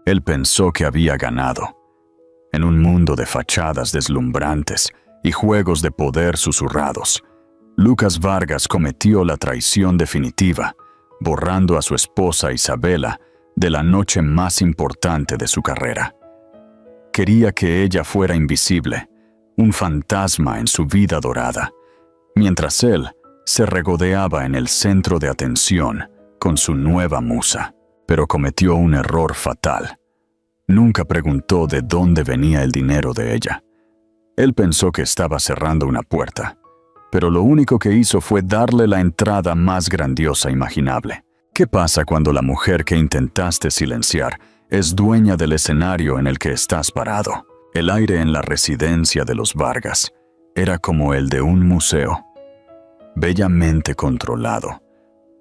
Él pensó que había ganado. En un mundo de fachadas deslumbrantes y juegos de poder susurrados, Lucas Vargas cometió la traición definitiva, borrando a su esposa Isabela de la noche más importante de su carrera. Quería que ella fuera invisible, un fantasma en su vida dorada, mientras él se regodeaba en el centro de atención con su nueva musa. Pero cometió un error fatal. Nunca preguntó de dónde venía el dinero de ella. Él pensó que estaba cerrando una puerta, pero lo único que hizo fue darle la entrada más grandiosa imaginable. ¿Qué pasa cuando la mujer que intentaste silenciar es dueña del escenario en el que estás parado? El aire en la residencia de los Vargas era como el de un museo, bellamente controlado,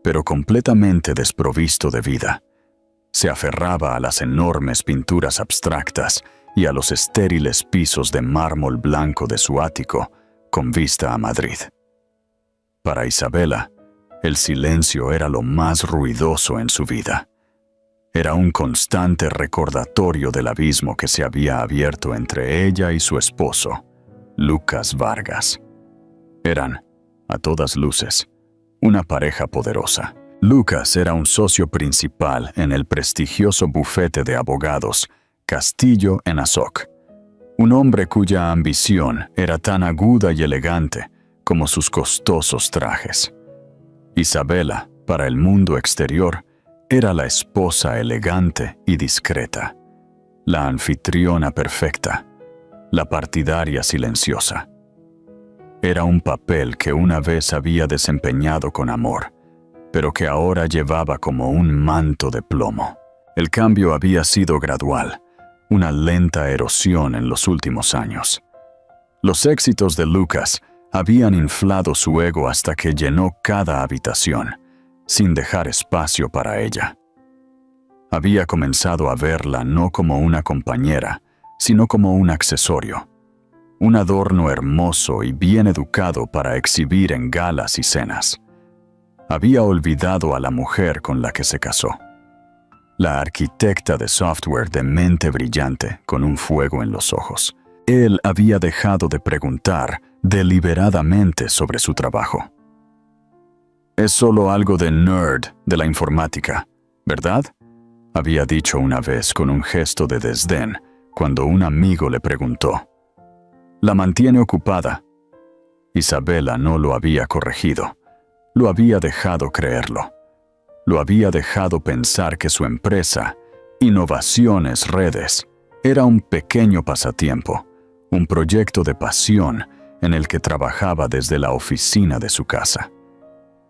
pero completamente desprovisto de vida. Se aferraba a las enormes pinturas abstractas y a los estériles pisos de mármol blanco de su ático, con vista a Madrid. Para Isabela, el silencio era lo más ruidoso en su vida. Era un constante recordatorio del abismo que se había abierto entre ella y su esposo, Lucas Vargas. Eran, a todas luces, una pareja poderosa. Lucas era un socio principal en el prestigioso bufete de abogados Castillo en Azoc, un hombre cuya ambición era tan aguda y elegante como sus costosos trajes. Isabela, para el mundo exterior, era la esposa elegante y discreta, la anfitriona perfecta, la partidaria silenciosa. Era un papel que una vez había desempeñado con amor, pero que ahora llevaba como un manto de plomo. El cambio había sido gradual, una lenta erosión en los últimos años. Los éxitos de Lucas habían inflado su ego hasta que llenó cada habitación, sin dejar espacio para ella. Había comenzado a verla no como una compañera, sino como un accesorio, un adorno hermoso y bien educado para exhibir en galas y cenas. Había olvidado a la mujer con la que se casó, la arquitecta de software de mente brillante con un fuego en los ojos. Él había dejado de preguntar deliberadamente sobre su trabajo. «Es solo algo de nerd de la informática, ¿verdad?», había dicho una vez con un gesto de desdén cuando un amigo le preguntó. «La mantiene ocupada». Isabela no lo había corregido. Lo había dejado creerlo. Lo había dejado pensar que su empresa, Innovaciones Redes, era un pequeño pasatiempo, un proyecto de pasión en el que trabajaba desde la oficina de su casa.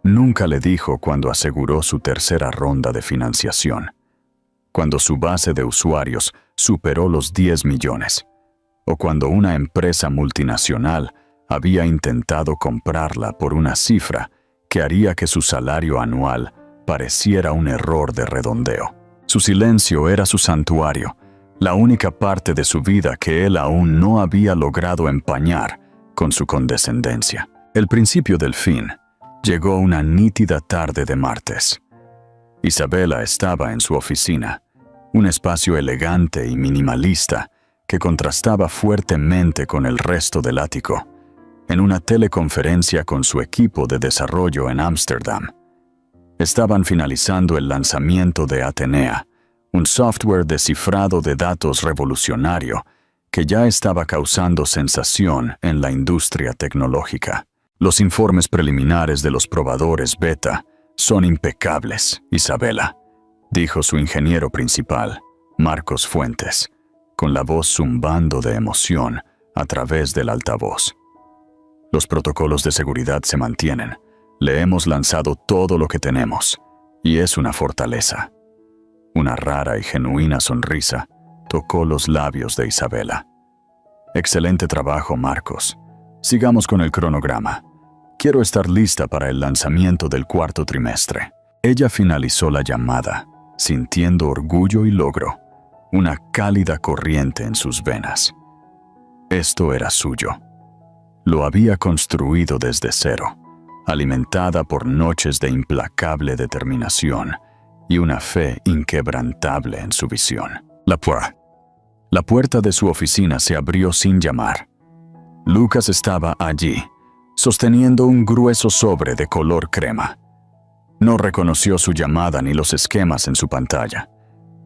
Nunca le dijo cuando aseguró su tercera ronda de financiación, cuando su base de usuarios superó los 10 millones, o cuando una empresa multinacional había intentado comprarla por una cifra que haría que su salario anual pareciera un error de redondeo. Su silencio era su santuario, la única parte de su vida que él aún no había logrado empañar con su condescendencia. El principio del fin llegó una nítida tarde de martes. Isabela estaba en su oficina, un espacio elegante y minimalista que contrastaba fuertemente con el resto del ático, en una teleconferencia con su equipo de desarrollo en Ámsterdam. Estaban finalizando el lanzamiento de Atenea, un software de cifrado de datos revolucionario que ya estaba causando sensación en la industria tecnológica. Los informes preliminares de los probadores beta son impecables, Isabela, dijo su ingeniero principal, Marcos Fuentes, con la voz zumbando de emoción a través del altavoz. Los protocolos de seguridad se mantienen. Le hemos lanzado todo lo que tenemos, y es una fortaleza. Una rara y genuina sonrisa tocó los labios de Isabela. Excelente trabajo, Marcos. Sigamos con el cronograma. Quiero estar lista para el lanzamiento del cuarto trimestre. Ella finalizó la llamada, sintiendo orgullo y logro, una cálida corriente en sus venas. Esto era suyo. Lo había construido desde cero, alimentada por noches de implacable determinación y una fe inquebrantable en su visión. La puerta de su oficina se abrió sin llamar. Lucas estaba allí, sosteniendo un grueso sobre de color crema. No reconoció su llamada ni los esquemas en su pantalla.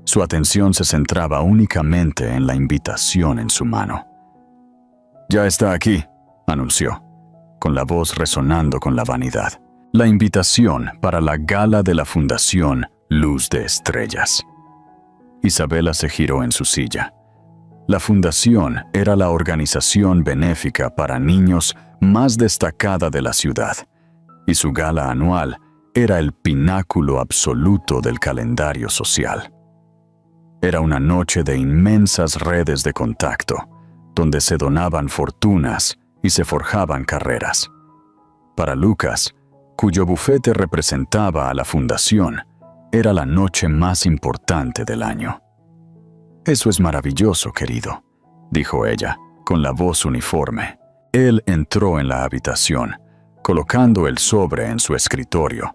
Su atención se centraba únicamente en la invitación en su mano. «Ya está aquí», anunció, con la voz resonando con la vanidad. La invitación para la gala de la Fundación Luz de Estrellas. Isabela se giró en su silla. La fundación era la organización benéfica para niños más destacada de la ciudad, y su gala anual era el pináculo absoluto del calendario social. Era una noche de inmensas redes de contacto, donde se donaban fortunas y se forjaban carreras. Para Lucas, cuyo bufete representaba a la fundación, era la noche más importante del año. «Eso es maravilloso, querido», dijo ella, con la voz uniforme. Él entró en la habitación, colocando el sobre en su escritorio,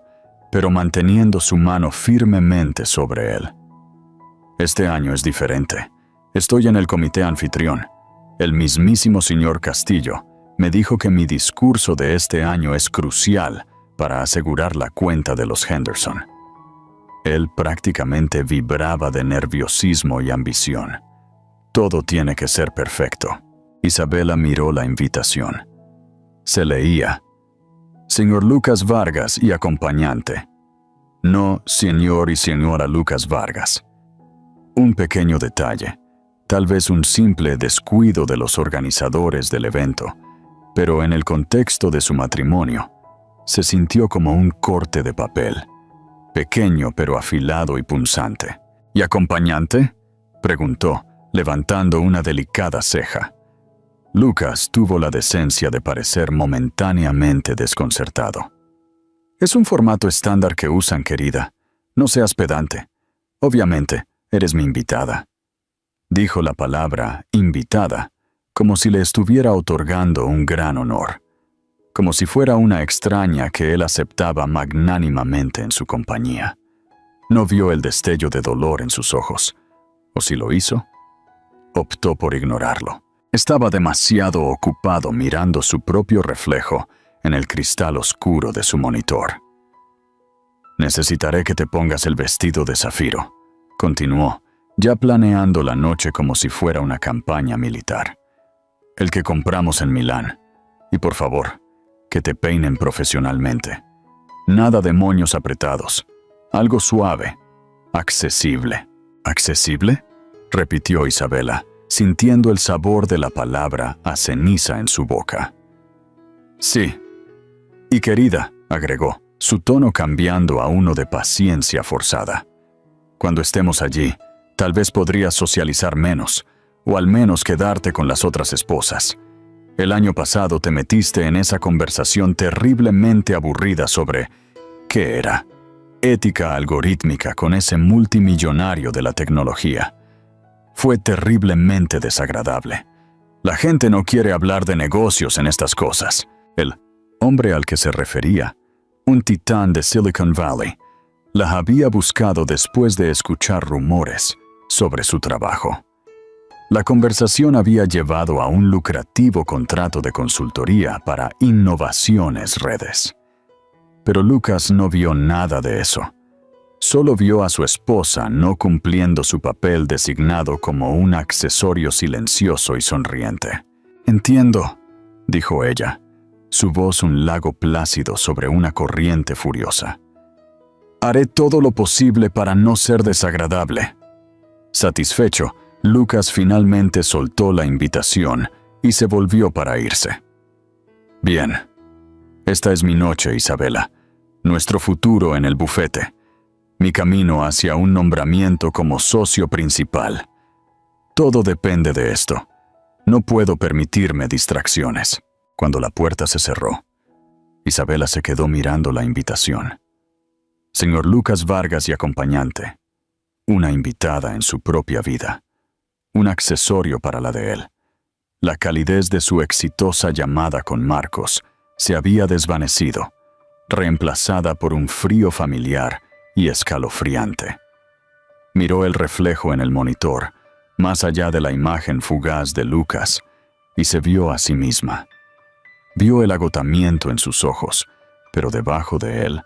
pero manteniendo su mano firmemente sobre él. «Este año es diferente. Estoy en el comité anfitrión. El mismísimo señor Castillo me dijo que mi discurso de este año es crucial para asegurar la cuenta de los Henderson». Él prácticamente vibraba de nerviosismo y ambición. Todo tiene que ser perfecto. Isabela miró la invitación. Se leía: «Señor Lucas Vargas y acompañante». No señor y señora Lucas Vargas. Un pequeño detalle, tal vez un simple descuido de los organizadores del evento, pero en el contexto de su matrimonio, se sintió como un corte de papel. Pequeño pero afilado y punzante. «¿Y acompañante?», preguntó, levantando una delicada ceja. Lucas tuvo la decencia de parecer momentáneamente desconcertado. «Es un formato estándar que usan, querida. No seas pedante. Obviamente, eres mi invitada», dijo la palabra invitada, como si le estuviera otorgando un gran honor, como si fuera una extraña que él aceptaba magnánimamente en su compañía. No vio el destello de dolor en sus ojos, o si lo hizo, optó por ignorarlo. Estaba demasiado ocupado mirando su propio reflejo en el cristal oscuro de su monitor. «Necesitaré que te pongas el vestido de zafiro», continuó, ya planeando la noche como si fuera una campaña militar. «El que compramos en Milán. Y por favor, que te peinen profesionalmente. Nada de moños apretados. Algo suave, accesible». «¿Accesible?», repitió Isabela, sintiendo el sabor de la palabra a ceniza en su boca. «Sí. Y querida», agregó, su tono cambiando a uno de paciencia forzada. «Cuando estemos allí, tal vez podrías socializar menos, o al menos quedarte con las otras esposas. El año pasado te metiste en esa conversación terriblemente aburrida sobre ¿qué era? Ética algorítmica con ese multimillonario de la tecnología. Fue terriblemente desagradable. La gente no quiere hablar de negocios en estas cosas». El hombre al que se refería, un titán de Silicon Valley, la había buscado después de escuchar rumores sobre su trabajo. La conversación había llevado a un lucrativo contrato de consultoría para Innovaciones Redes. Pero Lucas no vio nada de eso. Solo vio a su esposa no cumpliendo su papel designado como un accesorio silencioso y sonriente. «Entiendo», dijo ella, su voz un lago plácido sobre una corriente furiosa. «Haré todo lo posible para no ser desagradable». Satisfecho, Lucas finalmente soltó la invitación y se volvió para irse. «Bien. Esta es mi noche, Isabela. Nuestro futuro en el bufete. Mi camino hacia un nombramiento como socio principal. Todo depende de esto. No puedo permitirme distracciones». Cuando la puerta se cerró, Isabela se quedó mirando la invitación. Señor Lucas Vargas y acompañante. Una invitada en su propia vida. Un accesorio para la de él. La calidez de su exitosa llamada con Marcos se había desvanecido, reemplazada por un frío familiar y escalofriante. Miró el reflejo en el monitor, más allá de la imagen fugaz de Lucas, y se vio a sí misma. Vio el agotamiento en sus ojos, pero debajo de él,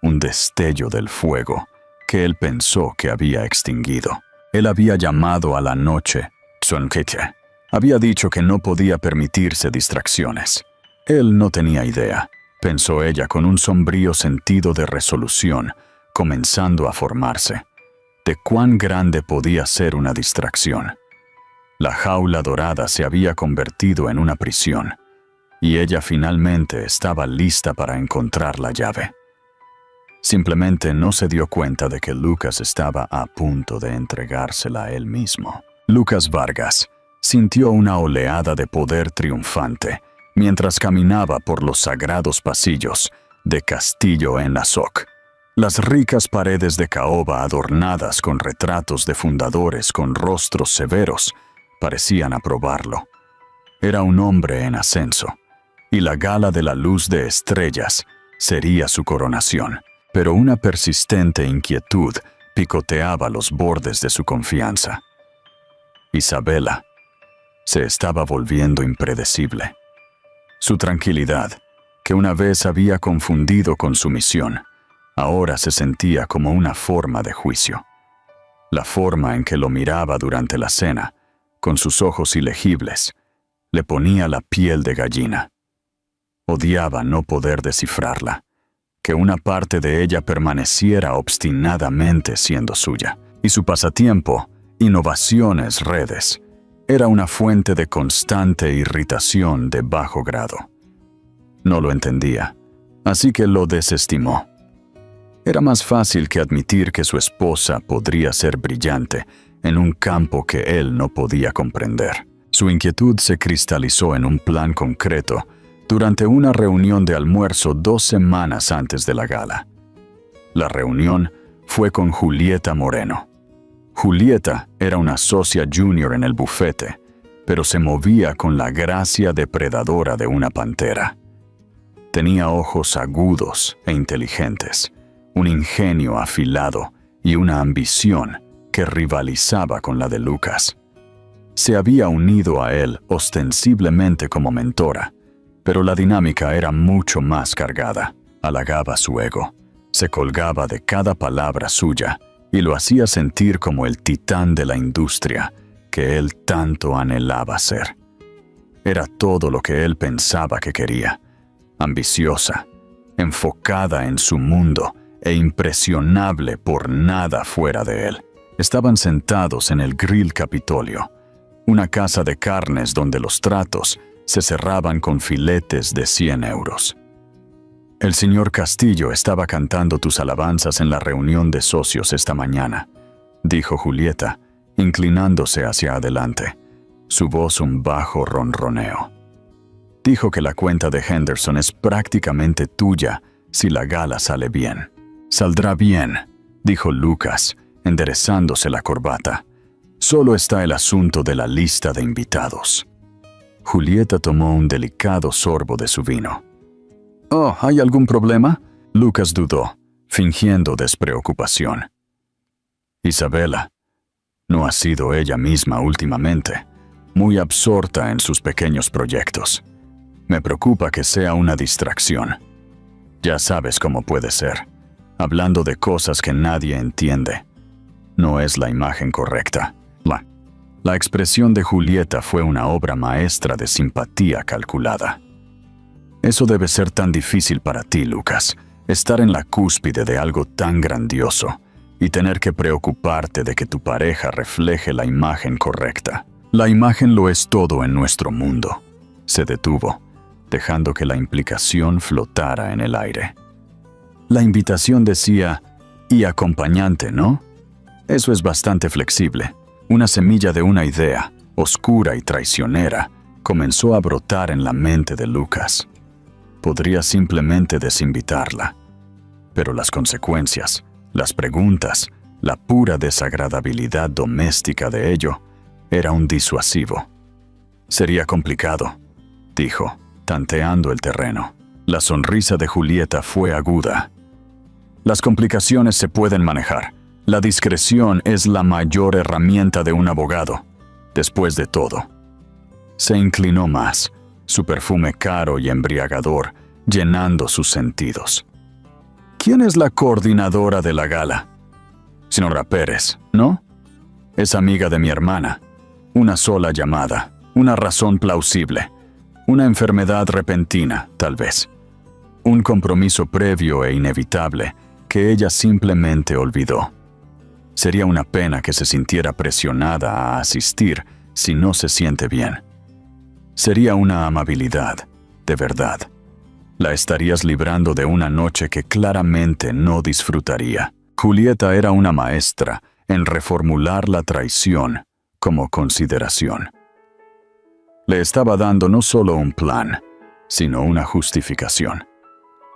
un destello del fuego que él pensó que había extinguido. Él había llamado a la noche Tsonkete. Había dicho que no podía permitirse distracciones. Él no tenía idea, pensó ella con un sombrío sentido de resolución, comenzando a formarse, de cuán grande podía ser una distracción. La jaula dorada se había convertido en una prisión, y ella finalmente estaba lista para encontrar la llave. Simplemente no se dio cuenta de que Lucas estaba a punto de entregársela a él mismo. Lucas Vargas sintió una oleada de poder triunfante mientras caminaba por los sagrados pasillos de Castillo en Azok. Las ricas paredes de caoba adornadas con retratos de fundadores con rostros severos parecían aprobarlo. Era un hombre en ascenso, y la gala de la luz de estrellas sería su coronación. Pero una persistente inquietud picoteaba los bordes de su confianza. Isabela se estaba volviendo impredecible. Su tranquilidad, que una vez había confundido con sumisión, ahora se sentía como una forma de juicio. La forma en que lo miraba durante la cena, con sus ojos ilegibles, le ponía la piel de gallina. Odiaba no poder descifrarla, que una parte de ella permaneciera obstinadamente siendo suya. Y su pasatiempo, innovaciones, redes, era una fuente de constante irritación de bajo grado. No lo entendía, así que lo desestimó. Era más fácil que admitir que su esposa podría ser brillante en un campo que él no podía comprender. Su inquietud se cristalizó en un plan concreto durante una reunión de almuerzo 2 semanas antes de la gala. La reunión fue con Julieta Moreno. Julieta era una socia junior en el bufete, pero se movía con la gracia depredadora de una pantera. Tenía ojos agudos e inteligentes, un ingenio afilado y una ambición que rivalizaba con la de Lucas. Se había unido a él ostensiblemente como mentora, pero la dinámica era mucho más cargada. Halagaba su ego, se colgaba de cada palabra suya y lo hacía sentir como el titán de la industria que él tanto anhelaba ser. Era todo lo que él pensaba que quería, ambiciosa, enfocada en su mundo e impresionable por nada fuera de él. Estaban sentados en el Grill Capitolio, una casa de carnes donde los tratos se cerraban con filetes de 100 euros. El señor Castillo estaba cantando tus alabanzas en la reunión de socios esta mañana, dijo Julieta, inclinándose hacia adelante, su voz un bajo ronroneo. Dijo que la cuenta de Henderson es prácticamente tuya si la gala sale bien. Saldrá bien, dijo Lucas, enderezándose la corbata. Solo está el asunto de la lista de invitados. Julieta tomó un delicado sorbo de su vino. «Oh, ¿hay algún problema?» Lucas dudó, fingiendo despreocupación. Isabela no ha sido ella misma últimamente, muy absorta en sus pequeños proyectos. Me preocupa que sea una distracción. Ya sabes cómo puede ser, hablando de cosas que nadie entiende. No es la imagen correcta. La expresión de Julieta fue una obra maestra de simpatía calculada. Eso debe ser tan difícil para ti, Lucas, estar en la cúspide de algo tan grandioso y tener que preocuparte de que tu pareja refleje la imagen correcta. La imagen lo es todo en nuestro mundo. Se detuvo, dejando que la implicación flotara en el aire. La invitación decía, y acompañante, ¿no? Eso es bastante flexible. Una semilla de una idea, oscura y traicionera, comenzó a brotar en la mente de Lucas. Podría simplemente desinvitarla. Pero las consecuencias, las preguntas, la pura desagradabilidad doméstica de ello, era un disuasivo. Sería complicado, dijo, tanteando el terreno. La sonrisa de Julieta fue aguda. Las complicaciones se pueden manejar. La discreción es la mayor herramienta de un abogado, después de todo. Se inclinó más, su perfume caro y embriagador, llenando sus sentidos. ¿Quién es la coordinadora de la gala? Señora Pérez, ¿no? Es amiga de mi hermana. Una sola llamada, una razón plausible, una enfermedad repentina, tal vez. Un compromiso previo e inevitable que ella simplemente olvidó. Sería una pena que se sintiera presionada a asistir si no se siente bien. Sería una amabilidad, de verdad. La estarías librando de una noche que claramente no disfrutaría. Julieta era una maestra en reformular la traición como consideración. Le estaba dando no solo un plan, sino una justificación.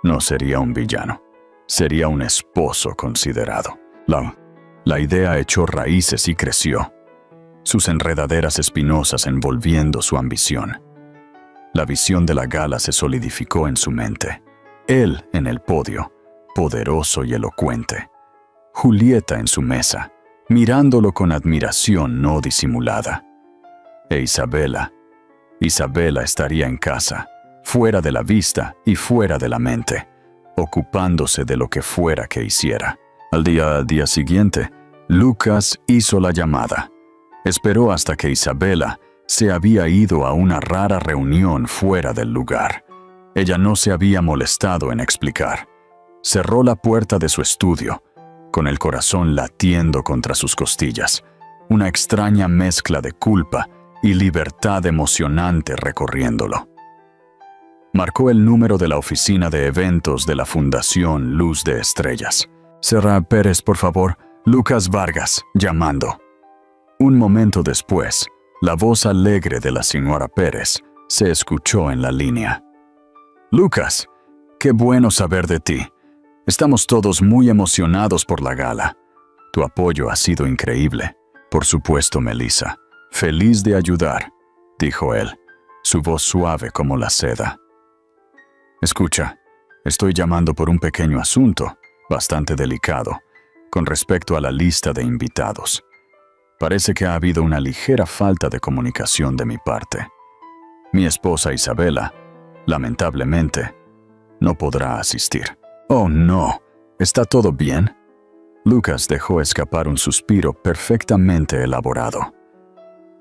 No sería un villano, sería un esposo considerado. La idea echó raíces y creció, sus enredaderas espinosas envolviendo su ambición. La visión de la gala se solidificó en su mente. Él en el podio, poderoso y elocuente. Julieta en su mesa, mirándolo con admiración no disimulada. E Isabela estaría en casa, fuera de la vista y fuera de la mente, ocupándose de lo que fuera que hiciera. Al día siguiente, Lucas hizo la llamada. Esperó hasta que Isabela se había ido a una rara reunión fuera del lugar. Ella no se había molestado en explicar. Cerró la puerta de su estudio, con el corazón latiendo contra sus costillas, una extraña mezcla de culpa y libertad emocionante recorriéndolo. Marcó el número de la oficina de eventos de la Fundación Luz de Estrellas. Señora Pérez, por favor. Lucas Vargas, llamando. Un momento después, la voz alegre de la señora Pérez se escuchó en la línea. Lucas, qué bueno saber de ti. Estamos todos muy emocionados por la gala. Tu apoyo ha sido increíble. Por supuesto, Melissa. Feliz de ayudar, dijo él, su voz suave como la seda. Escucha, estoy llamando por un pequeño asunto, bastante delicado, con respecto a la lista de invitados. Parece que ha habido una ligera falta de comunicación de mi parte. Mi esposa Isabela, lamentablemente, no podrá asistir. Oh, no. ¿Está todo bien? Lucas dejó escapar un suspiro perfectamente elaborado.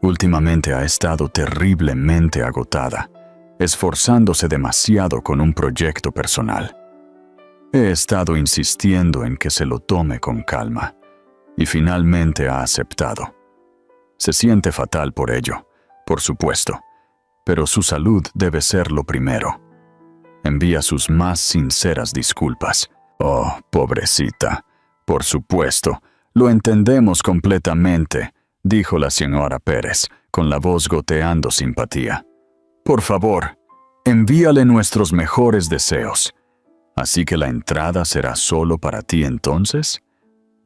Últimamente ha estado terriblemente agotada, esforzándose demasiado con un proyecto personal. He estado insistiendo en que se lo tome con calma, y finalmente ha aceptado. Se siente fatal por ello, por supuesto, pero su salud debe ser lo primero. Envía sus más sinceras disculpas. Oh, pobrecita. Por supuesto, lo entendemos completamente, dijo la señora Pérez, con la voz goteando simpatía. Por favor, envíale nuestros mejores deseos. ¿Así que la entrada será solo para ti entonces?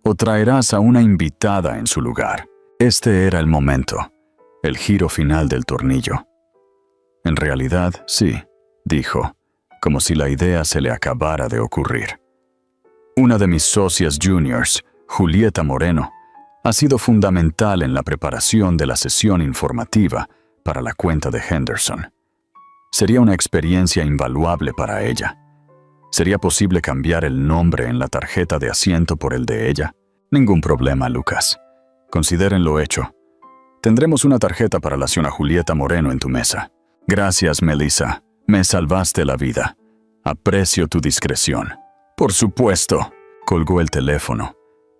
¿O traerás a una invitada en su lugar? Este era el momento, el giro final del tornillo. En realidad, sí, dijo, como si la idea se le acabara de ocurrir. Una de mis socias juniors, Julieta Moreno, ha sido fundamental en la preparación de la sesión informativa para la cuenta de Henderson. Sería una experiencia invaluable para ella. ¿Sería posible cambiar el nombre en la tarjeta de asiento por el de ella? Ningún problema, Lucas. Consideren lo hecho. Tendremos una tarjeta para la señora Julieta Moreno en tu mesa. Gracias, Melissa. Me salvaste la vida. Aprecio tu discreción. Por supuesto. Colgó el teléfono.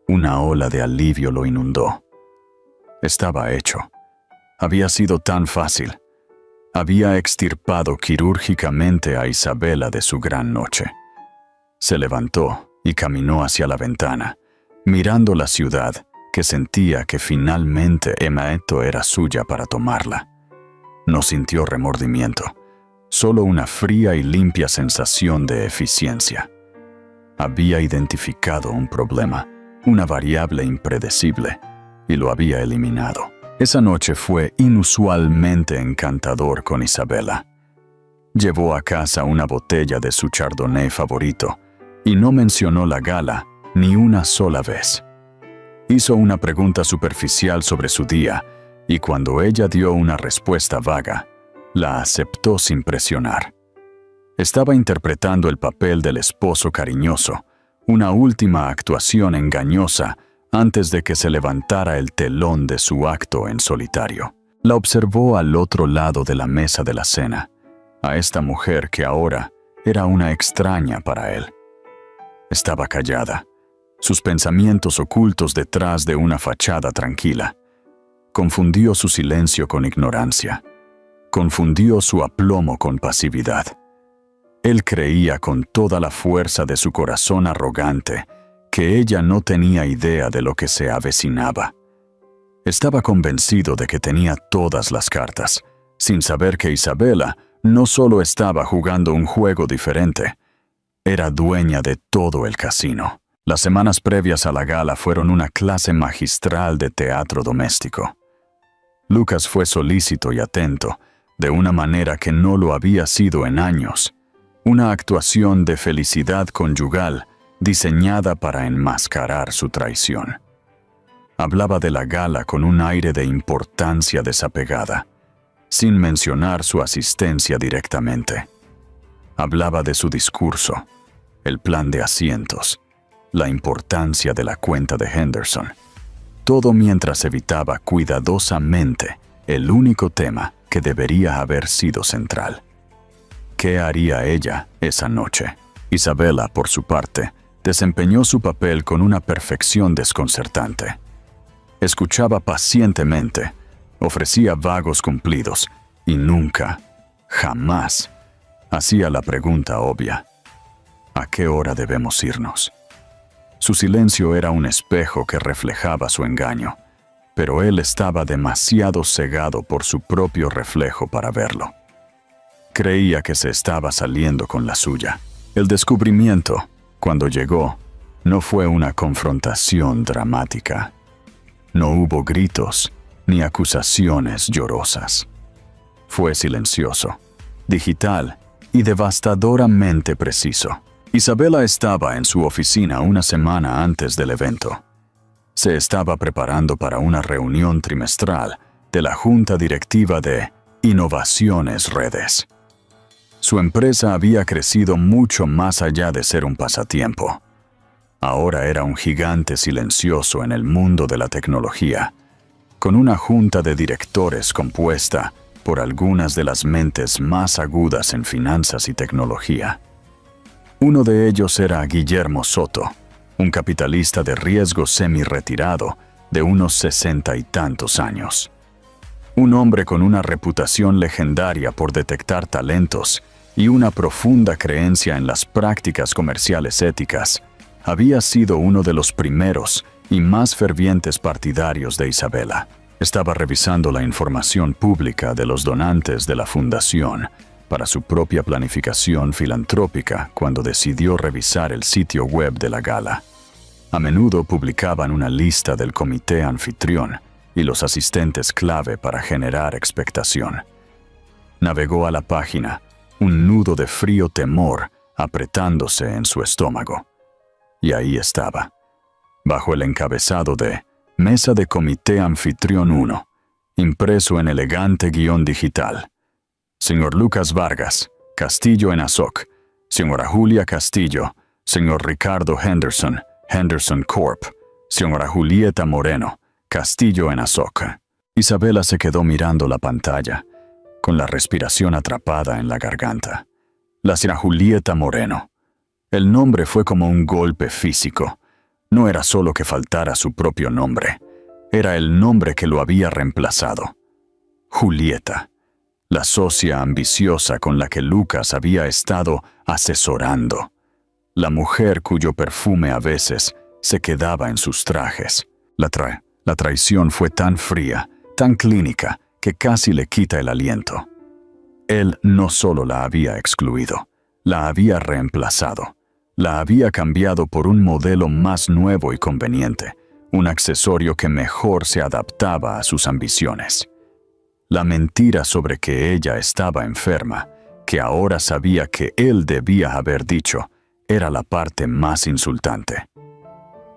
Una ola de alivio lo inundó. Estaba hecho. Había sido tan fácil. Había extirpado quirúrgicamente a Isabela de su gran noche. Se levantó y caminó hacia la ventana, mirando la ciudad, que sentía que finalmente Emaeto era suya para tomarla. No sintió remordimiento, solo una fría y limpia sensación de eficiencia. Había identificado un problema, una variable impredecible, y lo había eliminado. Esa noche fue inusualmente encantador con Isabela. Llevó a casa una botella de su chardonnay favorito y no mencionó la gala ni una sola vez. Hizo una pregunta superficial sobre su día, y cuando ella dio una respuesta vaga, la aceptó sin presionar. Estaba interpretando el papel del esposo cariñoso, una última actuación engañosa antes de que se levantara el telón de su acto en solitario. La observó al otro lado de la mesa de la cena, a esta mujer que ahora era una extraña para él. Estaba callada, sus pensamientos ocultos detrás de una fachada tranquila. Confundió su silencio con ignorancia. Confundió su aplomo con pasividad. Él creía con toda la fuerza de su corazón arrogante que ella no tenía idea de lo que se avecinaba. Estaba convencido de que tenía todas las cartas, sin saber que Isabela no solo estaba jugando un juego diferente, era dueña de todo el casino. Las semanas previas a la gala fueron una clase magistral de teatro doméstico. Lucas fue solícito y atento, de una manera que no lo había sido en años. Una actuación de felicidad conyugal diseñada para enmascarar su traición. Hablaba de la gala con un aire de importancia desapegada, sin mencionar su asistencia directamente. Hablaba de su discurso, el plan de asientos, la importancia de la cuenta de Henderson. Todo mientras evitaba cuidadosamente el único tema que debería haber sido central. ¿Qué haría ella esa noche? Isabela, por su parte, desempeñó su papel con una perfección desconcertante. Escuchaba pacientemente, ofrecía vagos cumplidos y nunca, jamás, hacía la pregunta obvia: ¿a qué hora debemos irnos? Su silencio era un espejo que reflejaba su engaño, pero él estaba demasiado cegado por su propio reflejo para verlo. Creía que se estaba saliendo con la suya. El descubrimiento, cuando llegó, no fue una confrontación dramática. No hubo gritos ni acusaciones llorosas. Fue silencioso, digital y devastadoramente preciso. Isabela estaba en su oficina una semana antes del evento. Se estaba preparando para una reunión trimestral de la Junta Directiva de Innovaciones Redes. Su empresa había crecido mucho más allá de ser un pasatiempo. Ahora era un gigante silencioso en el mundo de la tecnología, con una junta de directores compuesta por algunas de las mentes más agudas en finanzas y tecnología. Uno de ellos era Guillermo Soto, un capitalista de riesgo semi-retirado de unos 60 y tantos años. Un hombre con una reputación legendaria por detectar talentos y una profunda creencia en las prácticas comerciales éticas, había sido uno de los primeros y más fervientes partidarios de Isabela. Estaba revisando la información pública de los donantes de la fundación para su propia planificación filantrópica cuando decidió revisar el sitio web de la gala. A menudo publicaban una lista del comité anfitrión y los asistentes clave para generar expectación. Navegó a la página, un nudo de frío temor apretándose en su estómago. Y ahí estaba, bajo el encabezado de Mesa de Comité Anfitrión 1, impreso en elegante guión digital. Señor Lucas Vargas, Castillo en Azoc. Señora Julia Castillo, señor Ricardo Henderson, Henderson Corp. Señora Julieta Moreno, Castillo en Azoc. Isabela se quedó mirando la pantalla, con la respiración atrapada en la garganta. La señora Julieta Moreno. El nombre fue como un golpe físico. No era solo que faltara su propio nombre, era el nombre que lo había reemplazado. Julieta, la socia ambiciosa con la que Lucas había estado asesorando. La mujer cuyo perfume a veces se quedaba en sus trajes. La traición fue tan fría, tan clínica, que casi le quita el aliento. Él no solo la había excluido, la había reemplazado. La había cambiado por un modelo más nuevo y conveniente, un accesorio que mejor se adaptaba a sus ambiciones. La mentira sobre que ella estaba enferma, que ahora sabía que él debía haber dicho, era la parte más insultante.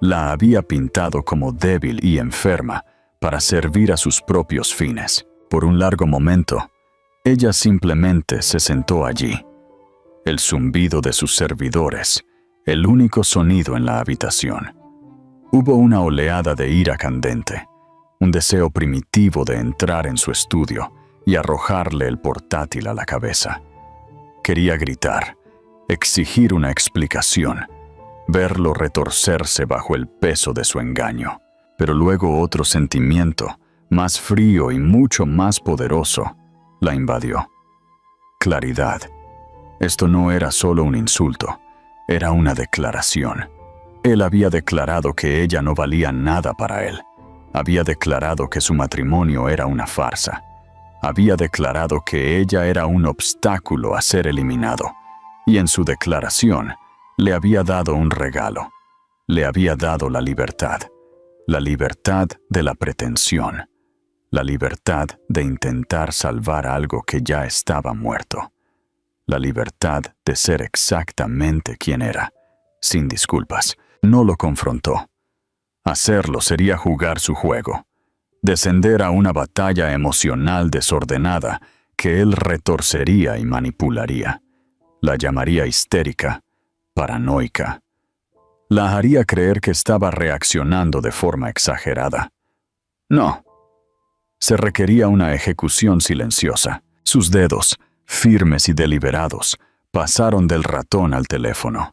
la había pintado como débil y enferma para servir a sus propios fines. Por un largo momento, ella simplemente se sentó allí. El zumbido de sus servidores, el único sonido en la habitación. Hubo una oleada de ira candente, un deseo primitivo de entrar en su estudio y arrojarle el portátil a la cabeza. Quería gritar, exigir una explicación, verlo retorcerse bajo el peso de su engaño. Pero luego otro sentimiento, más frío y mucho más poderoso, la invadió. Claridad. Esto no era solo un insulto, era una declaración. Él había declarado que ella no valía nada para él. Había declarado que su matrimonio era una farsa. Había declarado que ella era un obstáculo a ser eliminado. Y en su declaración, le había dado un regalo. Le había dado la libertad de la pretensión, la libertad de intentar salvar algo que ya estaba muerto, la libertad de ser exactamente quien era, sin disculpas. No lo confrontó. Hacerlo sería jugar su juego, descender a una batalla emocional desordenada que él retorcería y manipularía. La llamaría histérica, paranoica. La haría creer que estaba reaccionando de forma exagerada. No. Se requería una ejecución silenciosa. Sus dedos, firmes y deliberados, pasaron del ratón al teléfono.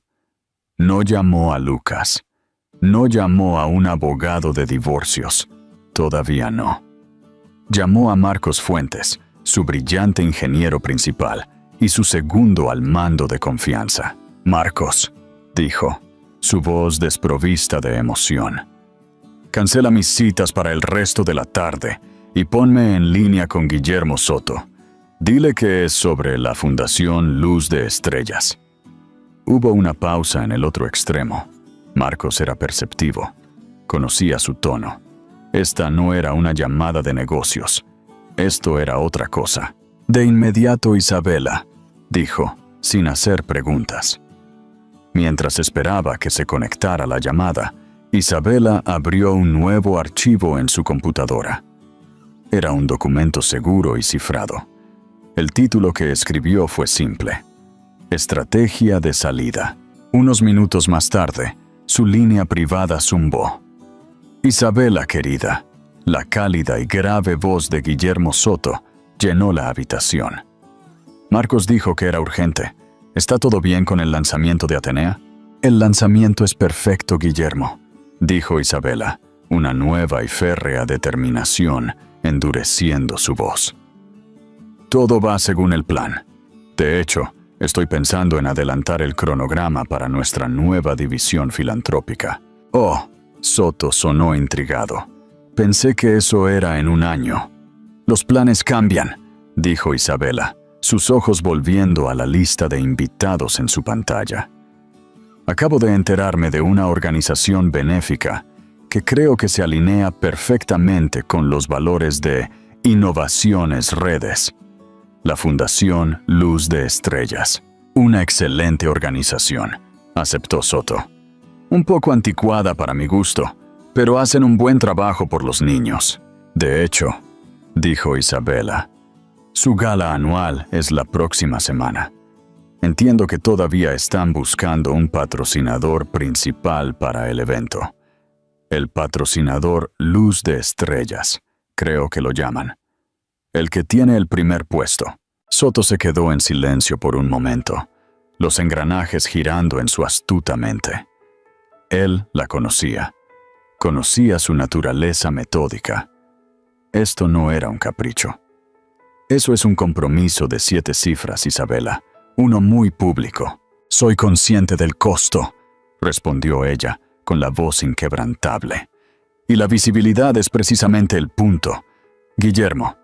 No llamó a Lucas. No llamó a un abogado de divorcios. Todavía no. Llamó a Marcos Fuentes, su brillante ingeniero principal y su segundo al mando de confianza. Marcos, dijo, su voz desprovista de emoción. Cancela mis citas para el resto de la tarde y ponme en línea con Guillermo Soto. Dile que es sobre la Fundación Luz de Estrellas. Hubo una pausa en el otro extremo. Marcos era perceptivo. Conocía su tono. Esta no era una llamada de negocios. Esto era otra cosa. De inmediato, Isabela, dijo, sin hacer preguntas. Mientras esperaba que se conectara la llamada, Isabela abrió un nuevo archivo en su computadora. Era un documento seguro y cifrado. El título que escribió fue simple: Estrategia de salida. Unos minutos más tarde, su línea privada zumbó. Isabela, querida, la cálida y grave voz de Guillermo Soto llenó la habitación. Marcos dijo que era urgente. ¿Está todo bien con el lanzamiento de Atenea? El lanzamiento es perfecto, Guillermo, dijo Isabela, una nueva y férrea determinación endureciendo su voz. Todo va según el plan. De hecho, estoy pensando en adelantar el cronograma para nuestra nueva división filantrópica. Oh, Soto sonó intrigado. Pensé que eso era en un año. Los planes cambian, dijo Isabela, sus ojos volviendo a la lista de invitados en su pantalla. Acabo de enterarme de una organización benéfica que creo que se alinea perfectamente con los valores de Innovaciones Redes. La Fundación Luz de Estrellas. Una excelente organización, aceptó Soto. Un poco anticuada para mi gusto, pero hacen un buen trabajo por los niños. De hecho, dijo Isabela, su gala anual es la próxima semana. Entiendo que todavía están buscando un patrocinador principal para el evento. El patrocinador Luz de Estrellas, creo que lo llaman. El que tiene el primer puesto. Soto se quedó en silencio por un momento, los engranajes girando en su astuta mente. Él la conocía. Conocía su naturaleza metódica. Esto no era un capricho. Eso es un compromiso de 7 cifras, Isabela. Uno muy público. Soy consciente del costo, respondió ella, con la voz inquebrantable. Y la visibilidad es precisamente el punto. Guillermo,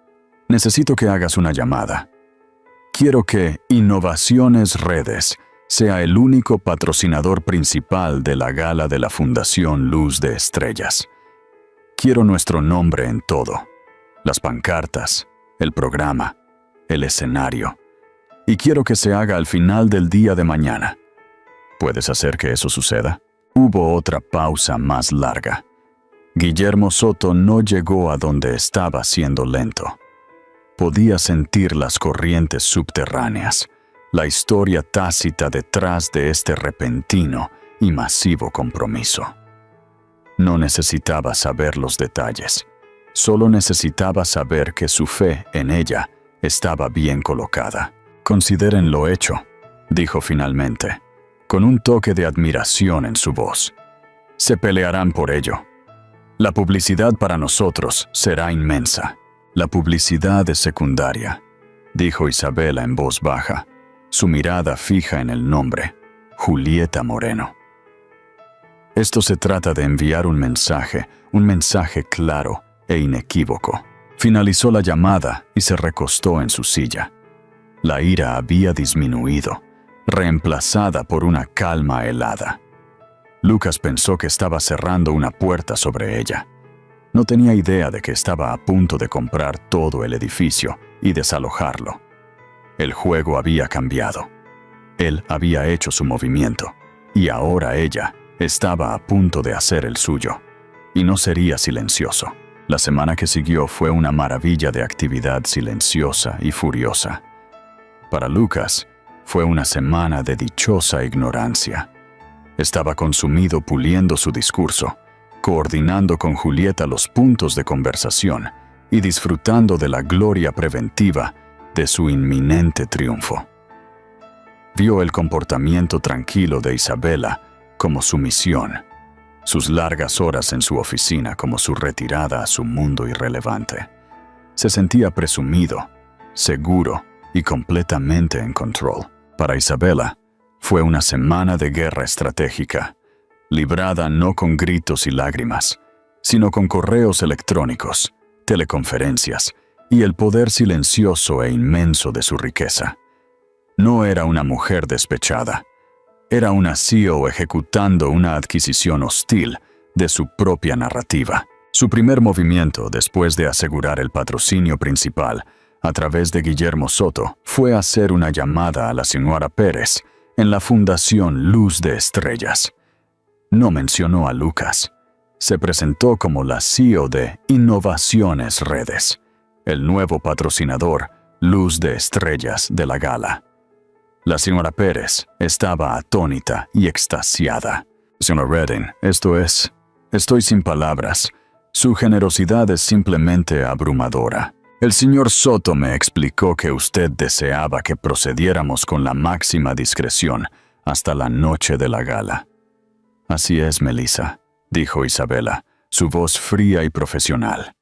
necesito que hagas una llamada. Quiero que Innovaciones Redes sea el único patrocinador principal de la gala de la Fundación Luz de Estrellas. Quiero nuestro nombre en todo. Las pancartas, el programa, el escenario. Y quiero que se haga al final del día de mañana. ¿Puedes hacer que eso suceda? Hubo otra pausa más larga. Guillermo Soto no llegó a donde estaba siendo lento. Podía sentir las corrientes subterráneas, la historia tácita detrás de este repentino y masivo compromiso. No necesitaba saber los detalles, solo necesitaba saber que su fe en ella estaba bien colocada. «Consideren lo hecho», dijo finalmente, con un toque de admiración en su voz. «Se pelearán por ello. La publicidad para nosotros será inmensa». «La publicidad es secundaria», dijo Isabela en voz baja, su mirada fija en el nombre, Julieta Moreno. «Esto se trata de enviar un mensaje claro e inequívoco». Finalizó la llamada y se recostó en su silla. La ira había disminuido, reemplazada por una calma helada. Lucas pensó que estaba cerrando una puerta sobre ella. No tenía idea de que estaba a punto de comprar todo el edificio y desalojarlo. El juego había cambiado. Él había hecho su movimiento, y ahora ella estaba a punto de hacer el suyo. Y no sería silencioso. La semana que siguió fue una maravilla de actividad silenciosa y furiosa. Para Lucas, fue una semana de dichosa ignorancia. Estaba consumido puliendo su discurso, coordinando con Julieta los puntos de conversación y disfrutando de la gloria preventiva de su inminente triunfo. Vio el comportamiento tranquilo de Isabela como su misión, sus largas horas en su oficina como su retirada a su mundo irrelevante. Se sentía presumido, seguro y completamente en control. Para Isabela, fue una semana de guerra estratégica, librada no con gritos y lágrimas, sino con correos electrónicos, teleconferencias y el poder silencioso e inmenso de su riqueza. No era una mujer despechada, era una CEO ejecutando una adquisición hostil de su propia narrativa. Su primer movimiento, después de asegurar el patrocinio principal a través de Guillermo Soto, fue hacer una llamada a la señora Pérez en la Fundación Luz de Estrellas. No mencionó a Lucas. Se presentó como la CEO de Innovaciones Redes, el nuevo patrocinador Luz de Estrellas de la gala. La señora Pérez estaba atónita y extasiada. «Señora Redding, estoy sin palabras. Su generosidad es simplemente abrumadora. El señor Soto me explicó que usted deseaba que procediéramos con la máxima discreción hasta la noche de la gala». «Así es, Melissa», dijo Isabela, su voz fría y profesional.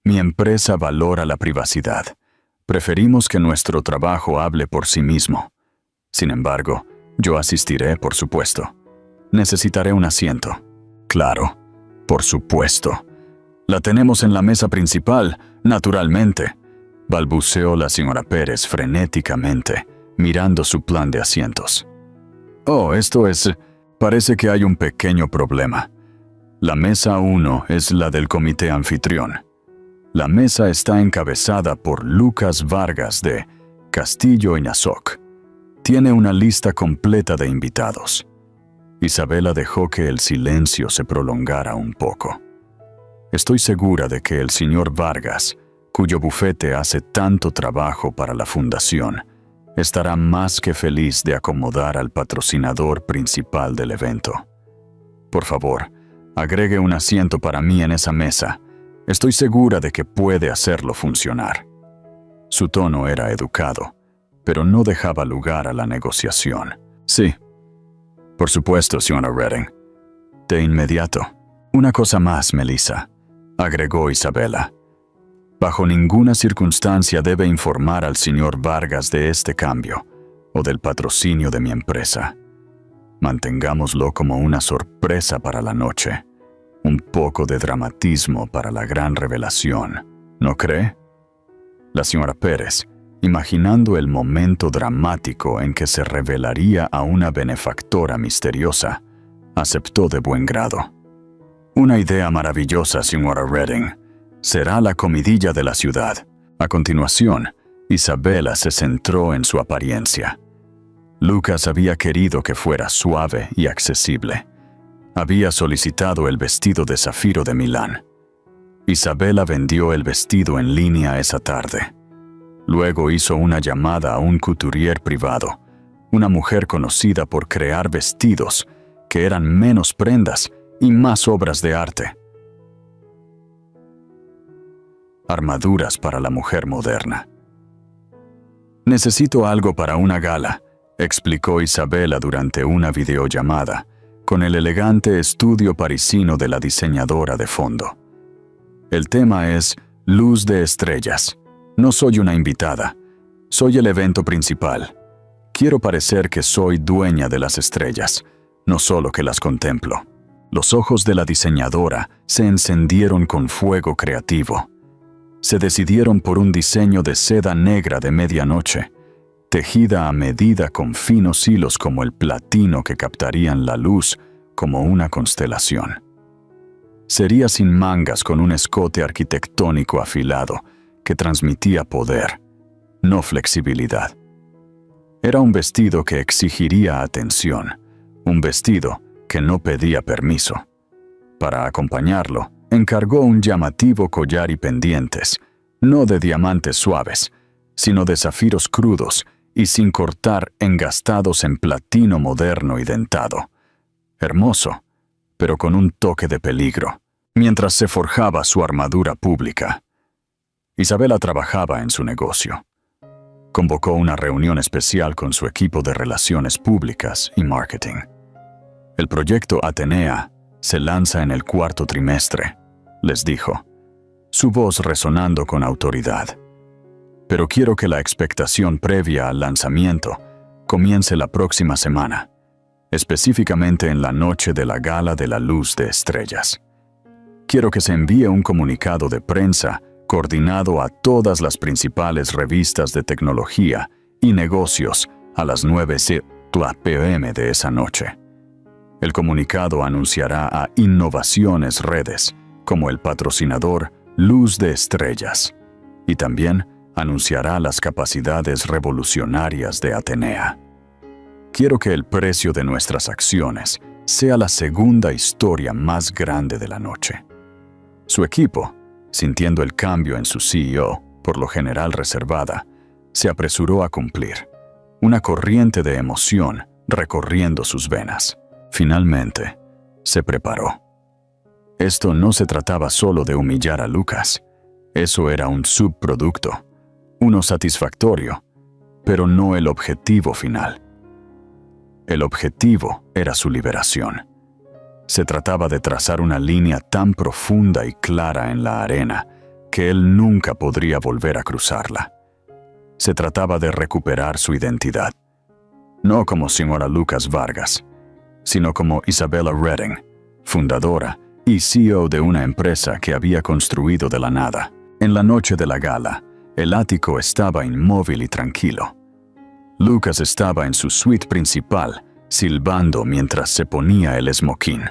«Mi empresa valora la privacidad. Preferimos que nuestro trabajo hable por sí mismo. Sin embargo, yo asistiré, por supuesto. Necesitaré un asiento». «Claro, por supuesto. La tenemos en la mesa principal, naturalmente», balbuceó la señora Pérez frenéticamente, mirando su plan de asientos. «Oh, parece que hay un pequeño problema. La mesa 1 es la del comité anfitrión. La mesa está encabezada por Lucas Vargas de Castillo y Nazoc. Tiene una lista completa de invitados». Isabela dejó que el silencio se prolongara un poco. «Estoy segura de que el señor Vargas, cuyo bufete hace tanto trabajo para la fundación, estará más que feliz de acomodar al patrocinador principal del evento. Por favor, agregue un asiento para mí en esa mesa. Estoy segura de que puede hacerlo funcionar». Su tono era educado, pero no dejaba lugar a la negociación. «Sí, por supuesto, señora Redding. De inmediato. Una cosa más, Melissa», agregó Isabela. «Bajo ninguna circunstancia debe informar al señor Vargas de este cambio o del patrocinio de mi empresa. Mantengámoslo como una sorpresa para la noche, un poco de dramatismo para la gran revelación, ¿no cree?» La señora Pérez, imaginando el momento dramático en que se revelaría a una benefactora misteriosa, aceptó de buen grado. «Una idea maravillosa, señora Redding. Será la comidilla de la ciudad». A continuación, Isabela se centró en su apariencia. Lucas había querido que fuera suave y accesible. Había solicitado el vestido de zafiro de Milán. Isabela vendió el vestido en línea esa tarde. Luego hizo una llamada a un couturier privado, una mujer conocida por crear vestidos que eran menos prendas y más obras de arte. Armaduras para la mujer moderna. «Necesito algo para una gala», explicó Isabela durante una videollamada, con el elegante estudio parisino de la diseñadora de fondo. El tema es Luz de Estrellas. No soy una invitada, soy el evento principal. Quiero parecer que soy dueña de las estrellas, no solo que las contemplo. Los ojos de la diseñadora se encendieron con fuego creativo. Se decidieron por un diseño de seda negra de medianoche, tejida a medida con finos hilos como el platino que captarían la luz como una constelación. Sería sin mangas con un escote arquitectónico afilado que transmitía poder, no flexibilidad. Era un vestido que exigiría atención, un vestido que no pedía permiso. Para acompañarlo, encargó un llamativo collar y pendientes, no de diamantes suaves, sino de zafiros crudos y sin cortar engastados en platino moderno y dentado. Hermoso, pero con un toque de peligro, mientras se forjaba su armadura pública. Isabela trabajaba en su negocio. Convocó una reunión especial con su equipo de relaciones públicas y marketing. El proyecto Atenea se lanza en el cuarto trimestre, les dijo, su voz resonando con autoridad. Pero quiero que la expectación previa al lanzamiento comience la próxima semana, específicamente en la noche de la Gala de la Luz de Estrellas. Quiero que se envíe un comunicado de prensa coordinado a todas las principales revistas de tecnología y negocios a las 9 p.m. de esa noche. El comunicado anunciará a Innovaciones Redes como el patrocinador Luz de Estrellas y también anunciará las capacidades revolucionarias de Atenea. Quiero que el precio de nuestras acciones sea la segunda historia más grande de la noche. Su equipo, sintiendo el cambio en su CEO, por lo general reservada, se apresuró a cumplir, una corriente de emoción recorriendo sus venas. Finalmente, se preparó. Esto no se trataba solo de humillar a Lucas. Eso era un subproducto, uno satisfactorio, pero no el objetivo final. El objetivo era su liberación. Se trataba de trazar una línea tan profunda y clara en la arena que él nunca podría volver a cruzarla. Se trataba de recuperar su identidad, no como señora Lucas Vargas, sino como Isabella Redding, fundadora y CEO de una empresa que había construido de la nada. En la noche de la gala, el ático estaba inmóvil y tranquilo. Lucas estaba en su suite principal, silbando mientras se ponía el esmoquín.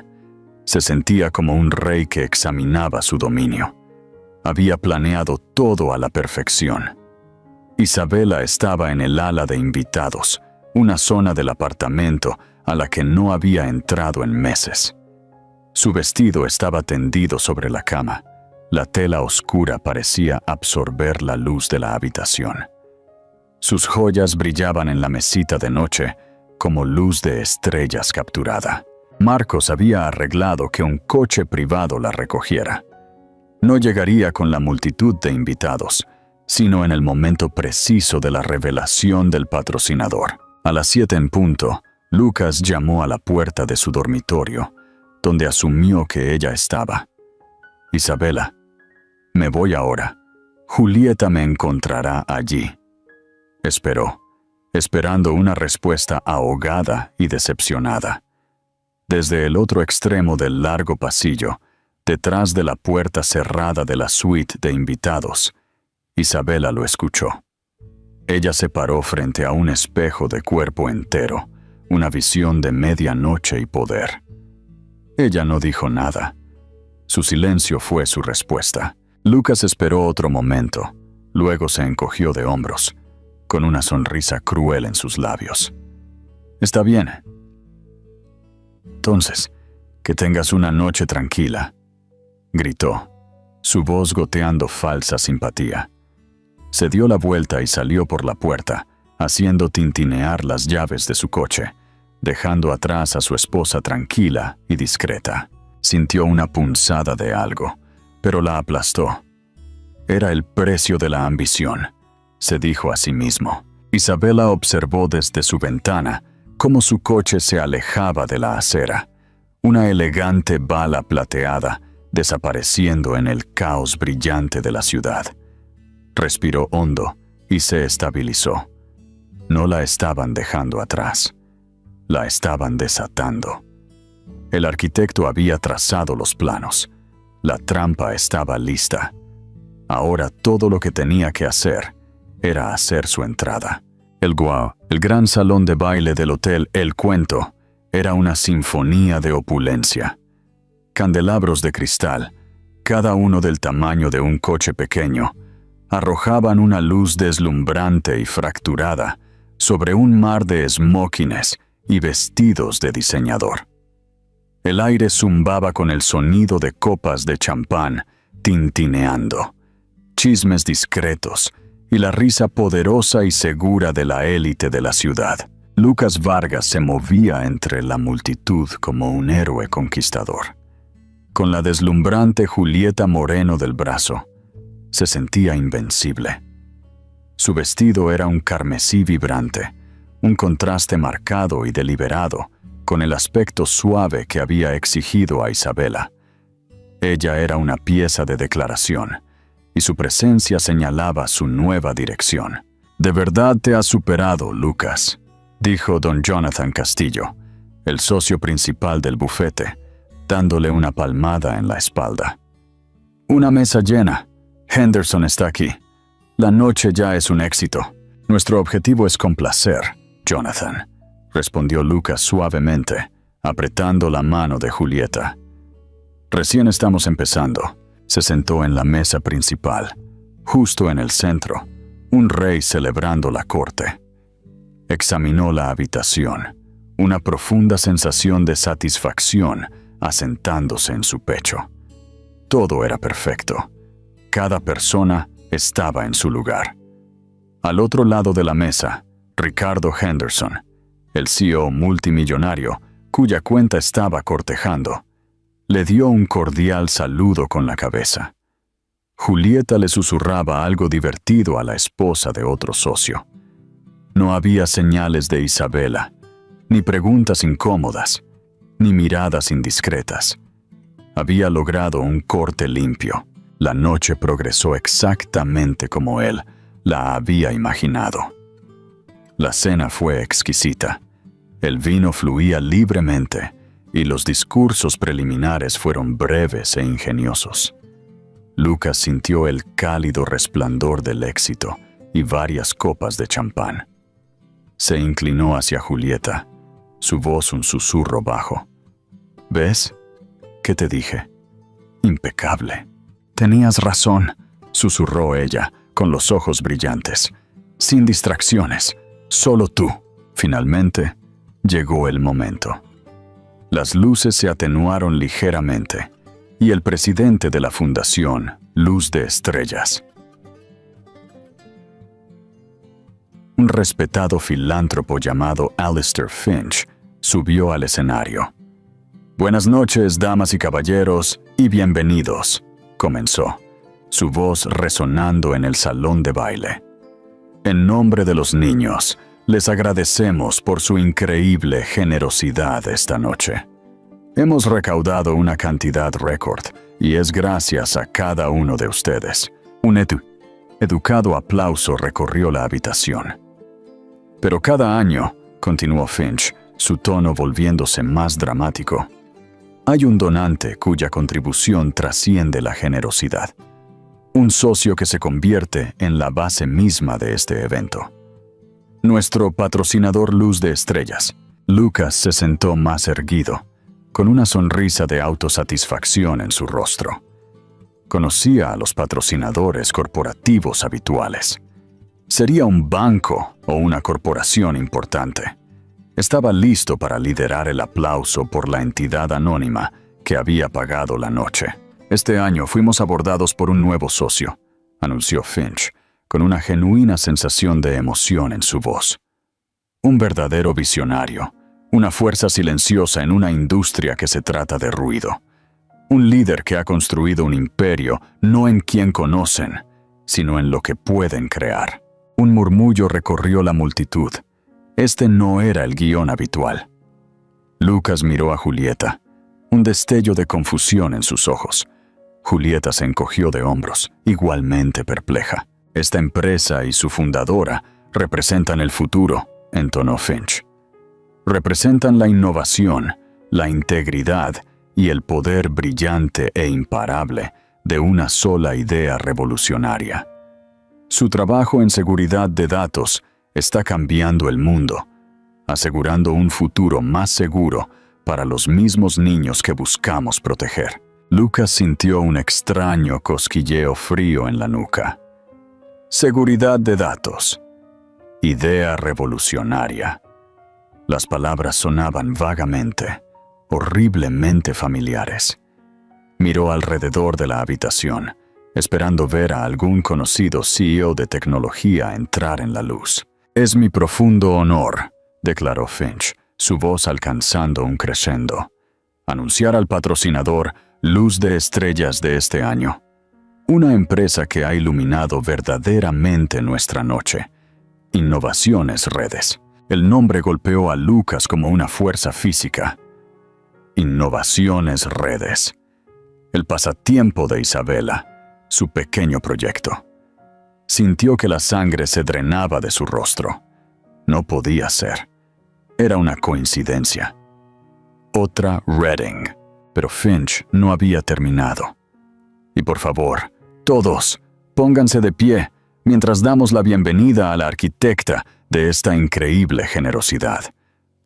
Se sentía como un rey que examinaba su dominio. Había planeado todo a la perfección. Isabela estaba en el ala de invitados, una zona del apartamento a la que no había entrado en meses. Su vestido estaba tendido sobre la cama. La tela oscura parecía absorber la luz de la habitación. Sus joyas brillaban en la mesita de noche como luz de estrellas capturada. Marcos había arreglado que un coche privado la recogiera. No llegaría con la multitud de invitados, sino en el momento preciso de la revelación del patrocinador. A las 7 en punto, Lucas llamó a la puerta de su dormitorio, donde asumió que ella estaba. Isabela, me voy ahora. Julieta me encontrará allí. Esperó, esperando una respuesta ahogada y decepcionada. Desde el otro extremo del largo pasillo, detrás de la puerta cerrada de la suite de invitados, Isabela lo escuchó. Ella se paró frente a un espejo de cuerpo entero, una visión de medianoche y poder. Ella no dijo nada. Su silencio fue su respuesta. Lucas esperó otro momento, luego se encogió de hombros, con una sonrisa cruel en sus labios. «Está bien. Entonces, Que tengas una noche tranquila, gritó, su voz goteando falsa simpatía. Se dio la vuelta y salió por la puerta, haciendo tintinear las llaves de su coche, dejando atrás a su esposa tranquila y discreta. Sintió una punzada de algo, pero la aplastó. Era el precio de la ambición, se dijo a sí mismo. Isabela observó desde su ventana cómo su coche se alejaba de la acera, una elegante bala plateada desapareciendo en el caos brillante de la ciudad. Respiró hondo y se estabilizó. No la estaban dejando atrás, la estaban desatando. El arquitecto había trazado los planos. La trampa estaba lista. Ahora todo lo que tenía que hacer era hacer su entrada. El gran salón de baile del hotel El Cuento, era una sinfonía de opulencia. Candelabros de cristal, cada uno del tamaño de un coche pequeño, arrojaban una luz deslumbrante y fracturada sobre un mar de esmóquines y vestidos de diseñador. El aire zumbaba con el sonido de copas de champán tintineando, chismes discretos y la risa poderosa y segura de la élite de la ciudad. Lucas Vargas se movía entre la multitud como un héroe conquistador. Con la deslumbrante Julieta Moreno del brazo, se sentía invencible. Su vestido era un carmesí vibrante, un contraste marcado y deliberado con el aspecto suave que había exigido a Isabela. Ella era una pieza de declaración, y su presencia señalaba su nueva dirección. «De verdad te has superado, Lucas», dijo don Jonathan Castillo, el socio principal del bufete, dándole una palmada en la espalda. «Una mesa llena. Henderson está aquí. La noche ya es un éxito. Nuestro objetivo es complacer, Jonathan», respondió Lucas suavemente, apretando la mano de Julieta. «Recién estamos empezando». Se sentó en la mesa principal, justo en el centro, un rey celebrando la corte. Examinó la habitación, una profunda sensación de satisfacción asentándose en su pecho. Todo era perfecto. Cada persona estaba en su lugar. Al otro lado de la mesa, Ricardo Henderson, el CEO multimillonario cuya cuenta estaba cortejando, le dio un cordial saludo con la cabeza. Julieta le susurraba algo divertido a la esposa de otro socio. No había señales de Isabela, ni preguntas incómodas, ni miradas indiscretas. Había logrado un corte limpio. La noche progresó exactamente como él la había imaginado. La cena fue exquisita. El vino fluía libremente y los discursos preliminares fueron breves e ingeniosos. Lucas sintió el cálido resplandor del éxito y varias copas de champán. Se inclinó hacia Julieta, su voz un susurro bajo. «¿Ves? ¿Qué te dije? Impecable». «Tenías razón», susurró ella, con los ojos brillantes. «Sin distracciones, solo tú». Finalmente, llegó el momento. Las luces se atenuaron ligeramente, y el presidente de la fundación, Luz de Estrellas, un respetado filántropo llamado Alistair Finch, subió al escenario. «Buenas noches, damas y caballeros, y bienvenidos», comenzó, su voz resonando en el salón de baile. «En nombre de los niños, les agradecemos por su increíble generosidad esta noche. Hemos recaudado una cantidad récord, y es gracias a cada uno de ustedes». Un educado aplauso recorrió la habitación. «Pero cada año», continuó Finch, su tono volviéndose más dramático, «hay un donante cuya contribución trasciende la generosidad. Un socio que se convierte en la base misma de este evento. Nuestro patrocinador Luz de Estrellas». Lucas se sentó más erguido, con una sonrisa de autosatisfacción en su rostro. Conocía a los patrocinadores corporativos habituales. Sería un banco o una corporación importante. Estaba listo para liderar el aplauso por la entidad anónima que había pagado la noche. Este año fuimos abordados por un nuevo socio, anunció Finch, con una genuina sensación de emoción en su voz. Un verdadero visionario, una fuerza silenciosa en una industria que se trata de ruido. Un líder que ha construido un imperio no en quien conocen, sino en lo que pueden crear. Un murmullo recorrió la multitud. Este no era el guión habitual. Lucas miró a Julieta, un destello de confusión en sus ojos. Julieta se encogió de hombros, igualmente perpleja. Esta empresa y su fundadora representan el futuro, entonó Finch. Representan la innovación, la integridad y el poder brillante e imparable de una sola idea revolucionaria. Su trabajo en seguridad de datos está cambiando el mundo, asegurando un futuro más seguro para los mismos niños que buscamos proteger. Lucas sintió un extraño cosquilleo frío en la nuca. Seguridad de datos. Idea revolucionaria. Las palabras sonaban vagamente, horriblemente familiares. Miró alrededor de la habitación, esperando ver a algún conocido CEO de tecnología entrar en la luz. «Es mi profundo honor», declaró Finch, su voz alcanzando un crescendo, «anunciar al patrocinador Luz de Estrellas de este año. Una empresa que ha iluminado verdaderamente nuestra noche. Innovaciones Redes». El nombre golpeó a Lucas como una fuerza física. Innovaciones Redes. El pasatiempo de Isabela, su pequeño proyecto. Sintió que la sangre se drenaba de su rostro. No podía ser. Era una coincidencia. Otra Redding. Pero Finch no había terminado. Y por favor, todos, pónganse de pie mientras damos la bienvenida a la arquitecta de esta increíble generosidad,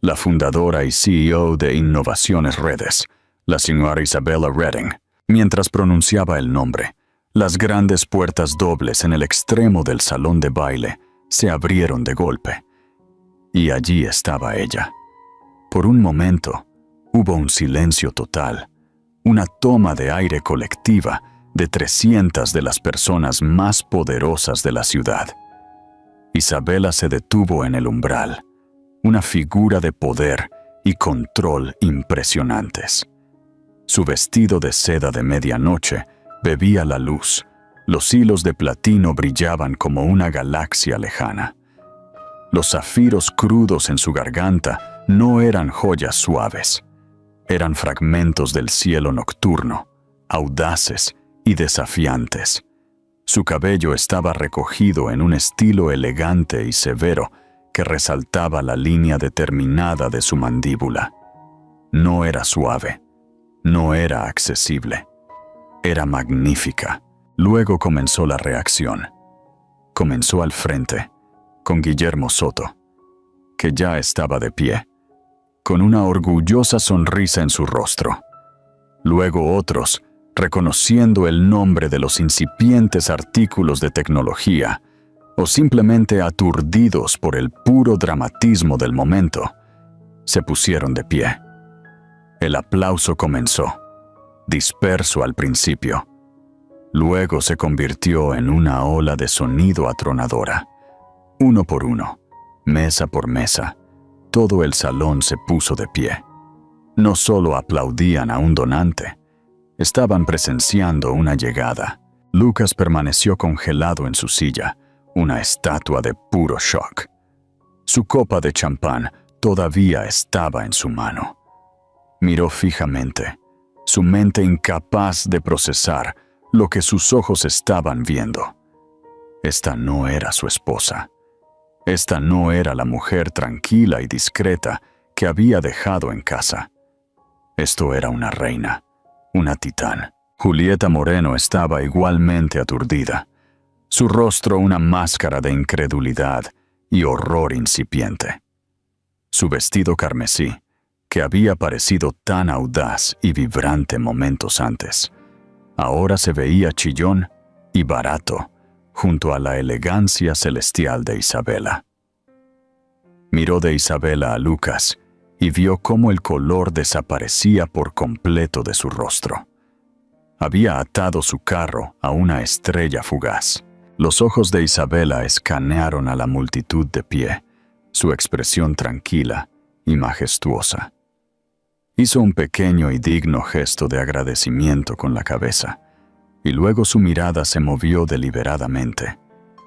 la fundadora y CEO de Innovaciones Redes, la señora Isabella Redding. Mientras pronunciaba el nombre, las grandes puertas dobles en el extremo del salón de baile se abrieron de golpe. Y allí estaba ella. Por un momento, hubo un silencio total, una toma de aire colectiva de 300 de las personas más poderosas de la ciudad. Isabela se detuvo en el umbral, una figura de poder y control impresionantes. Su vestido de seda de medianoche bebía la luz, los hilos de platino brillaban como una galaxia lejana. Los zafiros crudos en su garganta no eran joyas suaves, eran fragmentos del cielo nocturno, audaces y desafiantes. Su cabello estaba recogido en un estilo elegante y severo que resaltaba la línea determinada de su mandíbula. No era suave, no era accesible, era magnífica. Luego comenzó la reacción. Comenzó al frente, con Guillermo Soto, que ya estaba de pie, con una orgullosa sonrisa en su rostro. Luego otros, reconociendo el nombre de los incipientes artículos de tecnología, o simplemente aturdidos por el puro dramatismo del momento, se pusieron de pie. El aplauso comenzó, disperso al principio. Luego se convirtió en una ola de sonido atronadora. Uno por uno, mesa por mesa, todo el salón se puso de pie. No solo aplaudían a un donante, estaban presenciando una llegada. Lucas permaneció congelado en su silla, una estatua de puro shock. Su copa de champán todavía estaba en su mano. Miró fijamente, su mente incapaz de procesar lo que sus ojos estaban viendo. Esta no era su esposa. Esta no era la mujer tranquila y discreta que había dejado en casa. Esto era una reina, una titán. Julieta Moreno estaba igualmente aturdida, su rostro una máscara de incredulidad y horror incipiente. Su vestido carmesí, que había parecido tan audaz y vibrante momentos antes, ahora se veía chillón y barato junto a la elegancia celestial de Isabela. Miró de Isabela a Lucas y vio cómo el color desaparecía por completo de su rostro. Había atado su carro a una estrella fugaz. Los ojos de Isabela escanearon a la multitud de pie, su expresión tranquila y majestuosa. Hizo un pequeño y digno gesto de agradecimiento con la cabeza, y luego su mirada se movió deliberadamente,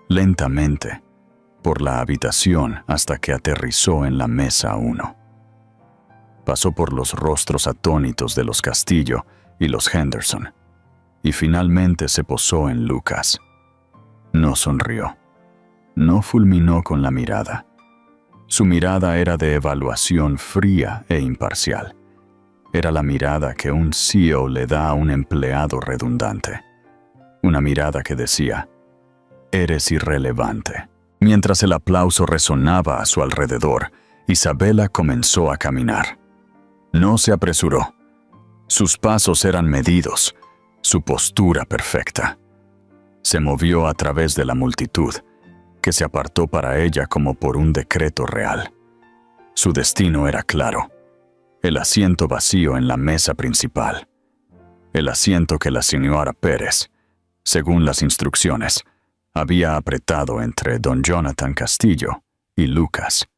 lentamente, por la habitación hasta que aterrizó en la mesa 1. Pasó por los rostros atónitos de los Castillo y los Henderson, y finalmente se posó en Lucas. No sonrió. No fulminó con la mirada. Su mirada era de evaluación fría e imparcial. Era la mirada que un CEO le da a un empleado redundante. Una mirada que decía, «Eres irrelevante». Mientras el aplauso resonaba a su alrededor, Isabela comenzó a caminar. No se apresuró. Sus pasos eran medidos, su postura perfecta. Se movió a través de la multitud, que se apartó para ella como por un decreto real. Su destino era claro. El asiento vacío en la mesa principal. El asiento que la señora Pérez, según las instrucciones, había apretado entre don Jonathan Castillo y Lucas.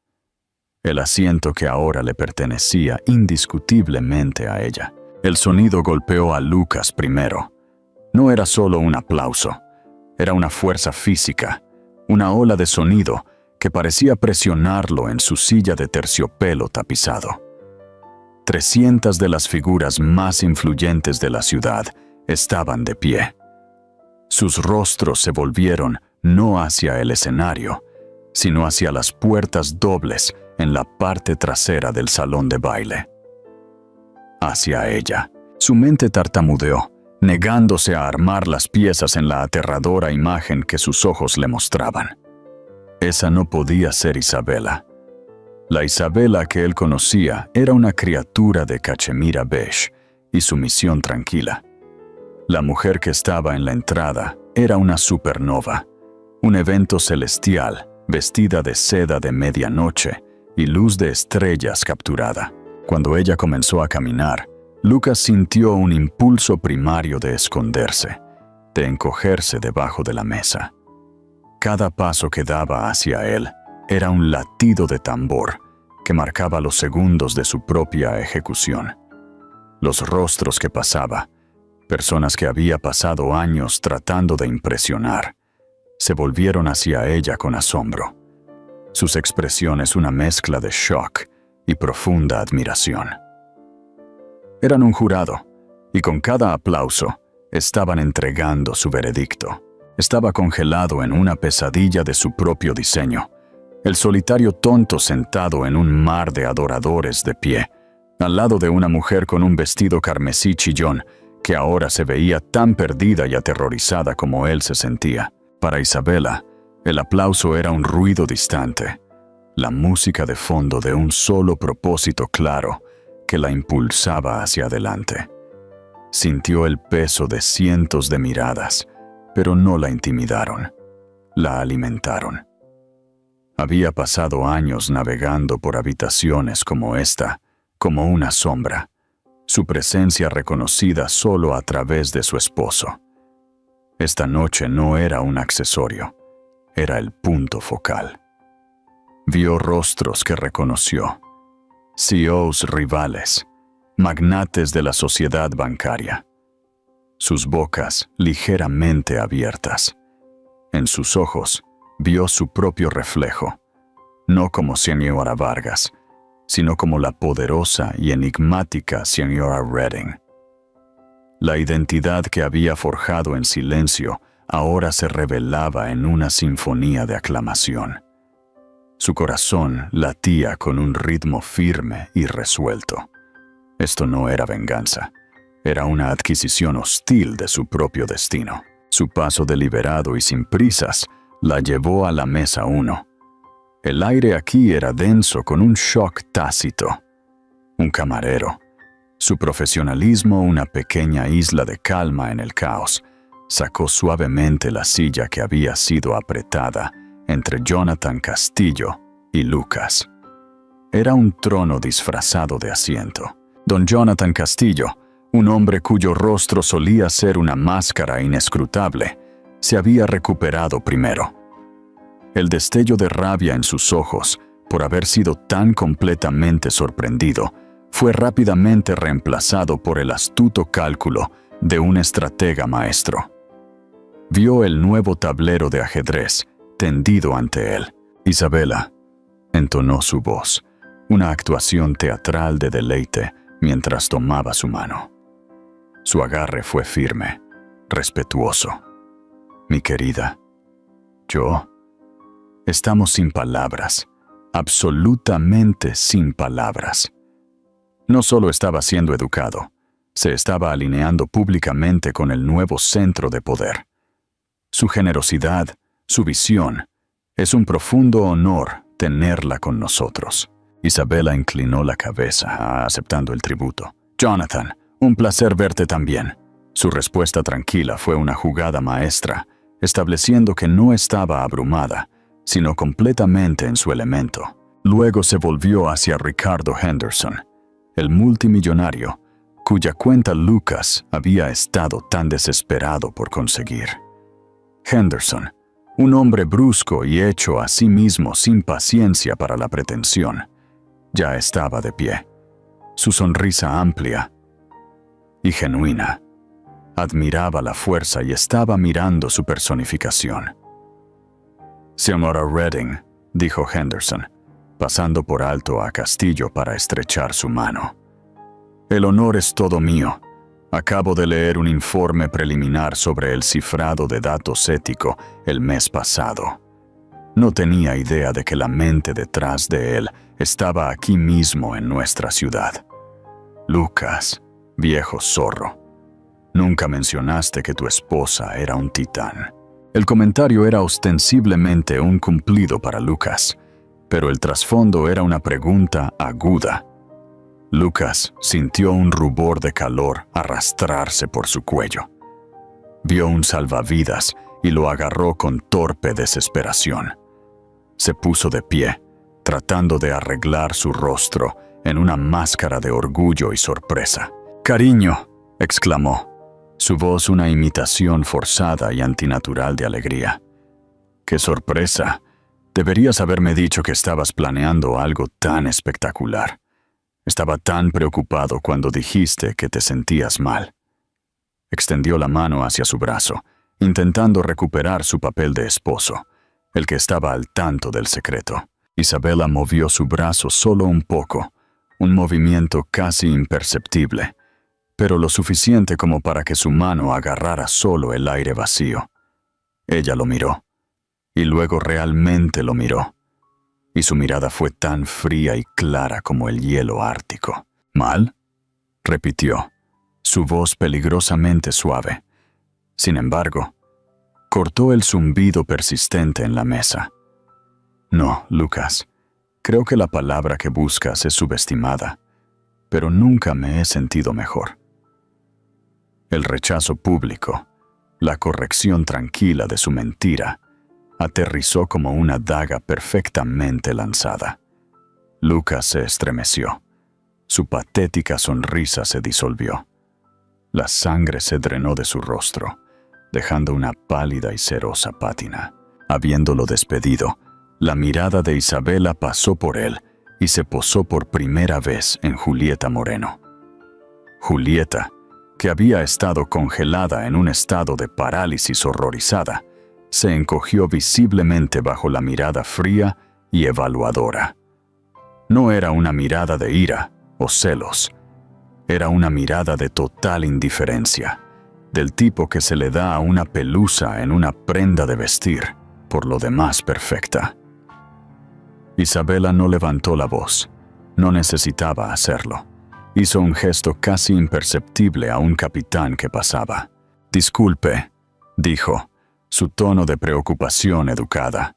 El asiento que ahora le pertenecía indiscutiblemente a ella. El sonido golpeó a Lucas primero. No era solo un aplauso, era una fuerza física, una ola de sonido que parecía presionarlo en su silla de terciopelo tapizado. 300 de las figuras más influyentes de la ciudad estaban de pie. Sus rostros se volvieron no hacia el escenario, sino hacia las puertas dobles en la parte trasera del salón de baile. Hacia ella. Su mente tartamudeó, negándose a armar las piezas en la aterradora imagen que sus ojos le mostraban. Esa no podía ser Isabela. La Isabela que él conocía era una criatura de cachemira beige y sumisión tranquila. La mujer que estaba en la entrada era una supernova, un evento celestial vestida de seda de medianoche y luz de estrellas capturada. Cuando ella comenzó a caminar, Lucas sintió un impulso primario de esconderse, de encogerse debajo de la mesa. Cada paso que daba hacia él era un latido de tambor que marcaba los segundos de su propia ejecución. Los rostros que pasaba, personas que había pasado años tratando de impresionar, se volvieron hacia ella con asombro. Sus expresiones una mezcla de shock y profunda admiración. Eran un jurado, y con cada aplauso estaban entregando su veredicto. Estaba congelado en una pesadilla de su propio diseño, el solitario tonto sentado en un mar de adoradores de pie, al lado de una mujer con un vestido carmesí chillón, que ahora se veía tan perdida y aterrorizada como él se sentía. Para Isabela, el aplauso era un ruido distante, la música de fondo de un solo propósito claro que la impulsaba hacia adelante. Sintió el peso de cientos de miradas, pero no la intimidaron, la alimentaron. Había pasado años navegando por habitaciones como esta, como una sombra, su presencia reconocida solo a través de su esposo. Esta noche no era un accesorio, era el punto focal. Vio rostros que reconoció, CEOs rivales, magnates de la sociedad bancaria. Sus bocas ligeramente abiertas. En sus ojos vio su propio reflejo, no como señora Vargas, sino como la poderosa y enigmática señora Redding. La identidad que había forjado en silencio ahora se revelaba en una sinfonía de aclamación. Su corazón latía con un ritmo firme y resuelto. Esto no era venganza, era una adquisición hostil de su propio destino. Su paso deliberado y sin prisas la llevó a la mesa 1. El aire aquí era denso con un shock tácito. Un camarero. Su profesionalismo una pequeña isla de calma en el caos. Sacó suavemente la silla que había sido apretada entre Jonathan Castillo y Lucas. era un trono disfrazado de asiento. Don Jonathan Castillo, un hombre cuyo rostro solía ser una máscara inescrutable, se había recuperado primero. El destello de rabia en sus ojos, por haber sido tan completamente sorprendido, fue rápidamente reemplazado por el astuto cálculo de un estratega maestro. Vio el nuevo tablero de ajedrez tendido ante él. «Isabela», entonó su voz, una actuación teatral de deleite mientras tomaba su mano. Su agarre fue firme, respetuoso. «Mi querida, yo... estamos sin palabras, absolutamente sin palabras». No solo estaba siendo educado, se estaba alineando públicamente con el nuevo centro de poder. Su generosidad, su visión, es un profundo honor tenerla con nosotros. Isabela inclinó la cabeza, aceptando el tributo. «Jonathan, un placer verte también». Su respuesta tranquila fue una jugada maestra, estableciendo que no estaba abrumada, sino completamente en su elemento. Luego se volvió hacia Ricardo Henderson, el multimillonario, cuya cuenta Lucas había estado tan desesperado por conseguir. Henderson, un hombre brusco y hecho a sí mismo sin paciencia para la pretensión, ya estaba de pie. Su sonrisa amplia y genuina admiraba la fuerza y estaba mirando su personificación. «Señora Redding», dijo Henderson, pasando por alto a Castillo para estrechar su mano. «El honor es todo mío. Acabo de leer un informe preliminar sobre el cifrado de datos ético el mes pasado. No tenía idea de que la mente detrás de él estaba aquí mismo en nuestra ciudad. Lucas, viejo zorro, nunca mencionaste que tu esposa era un titán». El comentario era ostensiblemente un cumplido para Lucas, pero el trasfondo era una pregunta aguda. Lucas sintió un rubor de calor arrastrarse por su cuello. Vio un salvavidas y lo agarró con torpe desesperación. Se puso de pie, tratando de arreglar su rostro en una máscara de orgullo y sorpresa. «Cariño», exclamó, su voz una imitación forzada y antinatural de alegría. «¡Qué sorpresa! Deberías haberme dicho que estabas planeando algo tan espectacular. Estaba tan preocupado cuando dijiste que te sentías mal». Extendió la mano hacia su brazo, intentando recuperar su papel de esposo, el que estaba al tanto del secreto. Isabela movió su brazo solo un poco, un movimiento casi imperceptible, pero lo suficiente como para que su mano agarrara solo el aire vacío. Ella lo miró, y luego realmente lo miró, y su mirada fue tan fría y clara como el hielo ártico. «¿Mal?», repitió, su voz peligrosamente suave. Sin embargo, cortó el zumbido persistente en la mesa. «No, Lucas, creo que la palabra que buscas es subestimada, pero nunca me he sentido mejor». El rechazo público, la corrección tranquila de su mentira, aterrizó como una daga perfectamente lanzada. Lucas se estremeció. Su patética sonrisa se disolvió. La sangre se drenó de su rostro, dejando una pálida y cerosa pátina. Habiéndolo despedido, la mirada de Isabela pasó por él y se posó por primera vez en Julieta Moreno. Julieta, que había estado congelada en un estado de parálisis horrorizada, se encogió visiblemente bajo la mirada fría y evaluadora. No era una mirada de ira o celos, era una mirada de total indiferencia, del tipo que se le da a una pelusa en una prenda de vestir, por lo demás perfecta. Isabela no levantó la voz, no necesitaba hacerlo. Hizo un gesto casi imperceptible a un capitán que pasaba. «Disculpe», dijo, su tono de preocupación educada.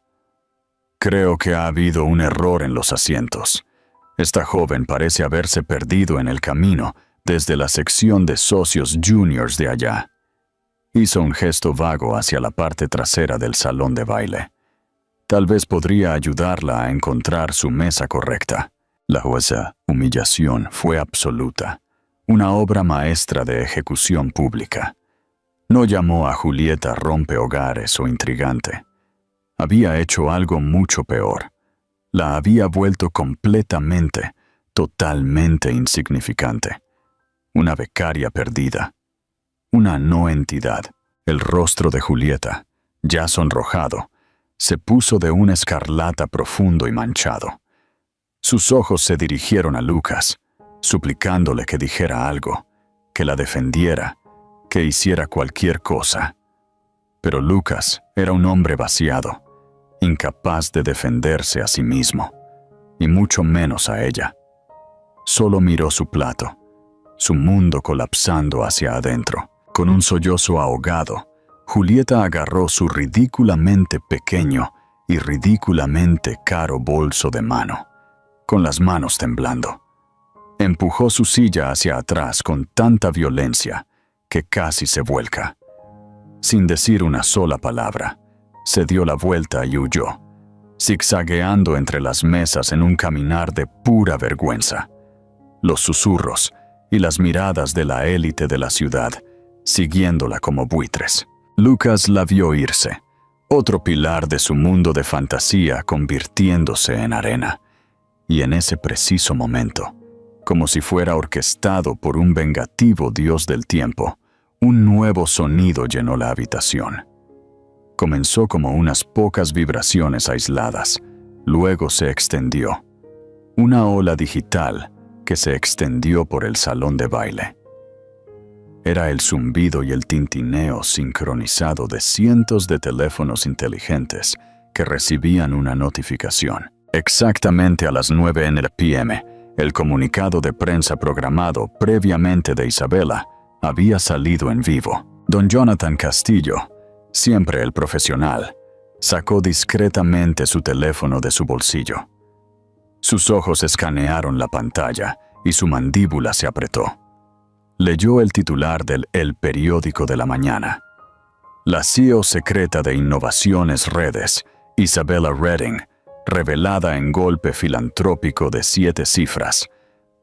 «Creo que ha habido un error en los asientos. Esta joven parece haberse perdido en el camino desde la sección de socios juniors de allá». Hizo un gesto vago hacia la parte trasera del salón de baile. Tal vez podría ayudarla a encontrar su mesa correcta. La humillación fue absoluta, una obra maestra de ejecución pública. No llamó a Julieta rompehogares o intrigante. Había hecho algo mucho peor. La había vuelto completamente, totalmente insignificante. Una becaria perdida. Una no entidad. El rostro de Julieta, ya sonrojado, se puso de un escarlata profundo y manchado. Sus ojos se dirigieron a Lucas, suplicándole que dijera algo, que la defendiera, que hiciera cualquier cosa. Pero Lucas era un hombre vaciado, incapaz de defenderse a sí mismo, y mucho menos a ella. Solo miró su plato, su mundo colapsando hacia adentro. Con un sollozo ahogado, Julieta agarró su ridículamente pequeño y ridículamente caro bolso de mano, con las manos temblando. Empujó su silla hacia atrás con tanta violencia que casi se vuelca. Sin decir una sola palabra, se dio la vuelta y huyó, zigzagueando entre las mesas en un caminar de pura vergüenza. Los susurros y las miradas de la élite de la ciudad, siguiéndola como buitres. Lucas la vio irse, otro pilar de su mundo de fantasía convirtiéndose en arena. Y en ese preciso momento, como si fuera orquestado por un vengativo dios del tiempo, un nuevo sonido llenó la habitación. Comenzó como unas pocas vibraciones aisladas, luego se extendió. Una ola digital que se extendió por el salón de baile. Era el zumbido y el tintineo sincronizado de cientos de teléfonos inteligentes que recibían una notificación. Exactamente a las 9 p.m., el comunicado de prensa programado previamente de Isabela había salido en vivo. Don Jonathan Castillo, siempre el profesional, sacó discretamente su teléfono de su bolsillo. Sus ojos escanearon la pantalla y su mandíbula se apretó. Leyó el titular del El Periódico de la Mañana. La CEO secreta de Innovaciones Redes, Isabella Redding, revelada en golpe filantrópico de 7 cifras,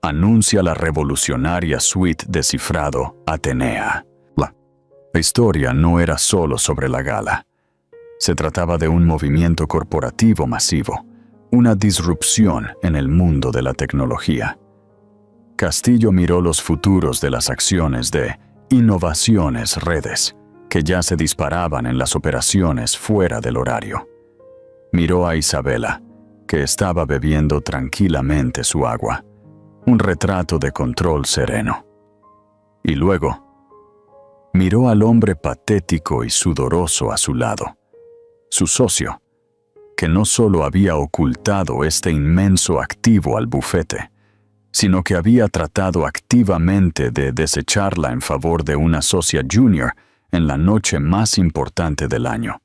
anuncia la revolucionaria suite de cifrado Atenea. La historia no era solo sobre la gala. Se trataba de un movimiento corporativo masivo, una disrupción en el mundo de la tecnología. Castillo miró los futuros de las acciones de Innovaciones Redes, que ya se disparaban en las operaciones fuera del horario. Miró a Isabela, que estaba bebiendo tranquilamente su agua, un retrato de control sereno. Y luego, miró al hombre patético y sudoroso a su lado, su socio, que no solo había ocultado este inmenso activo al bufete, sino que había tratado activamente de desecharla en favor de una socia junior en la noche más importante del año.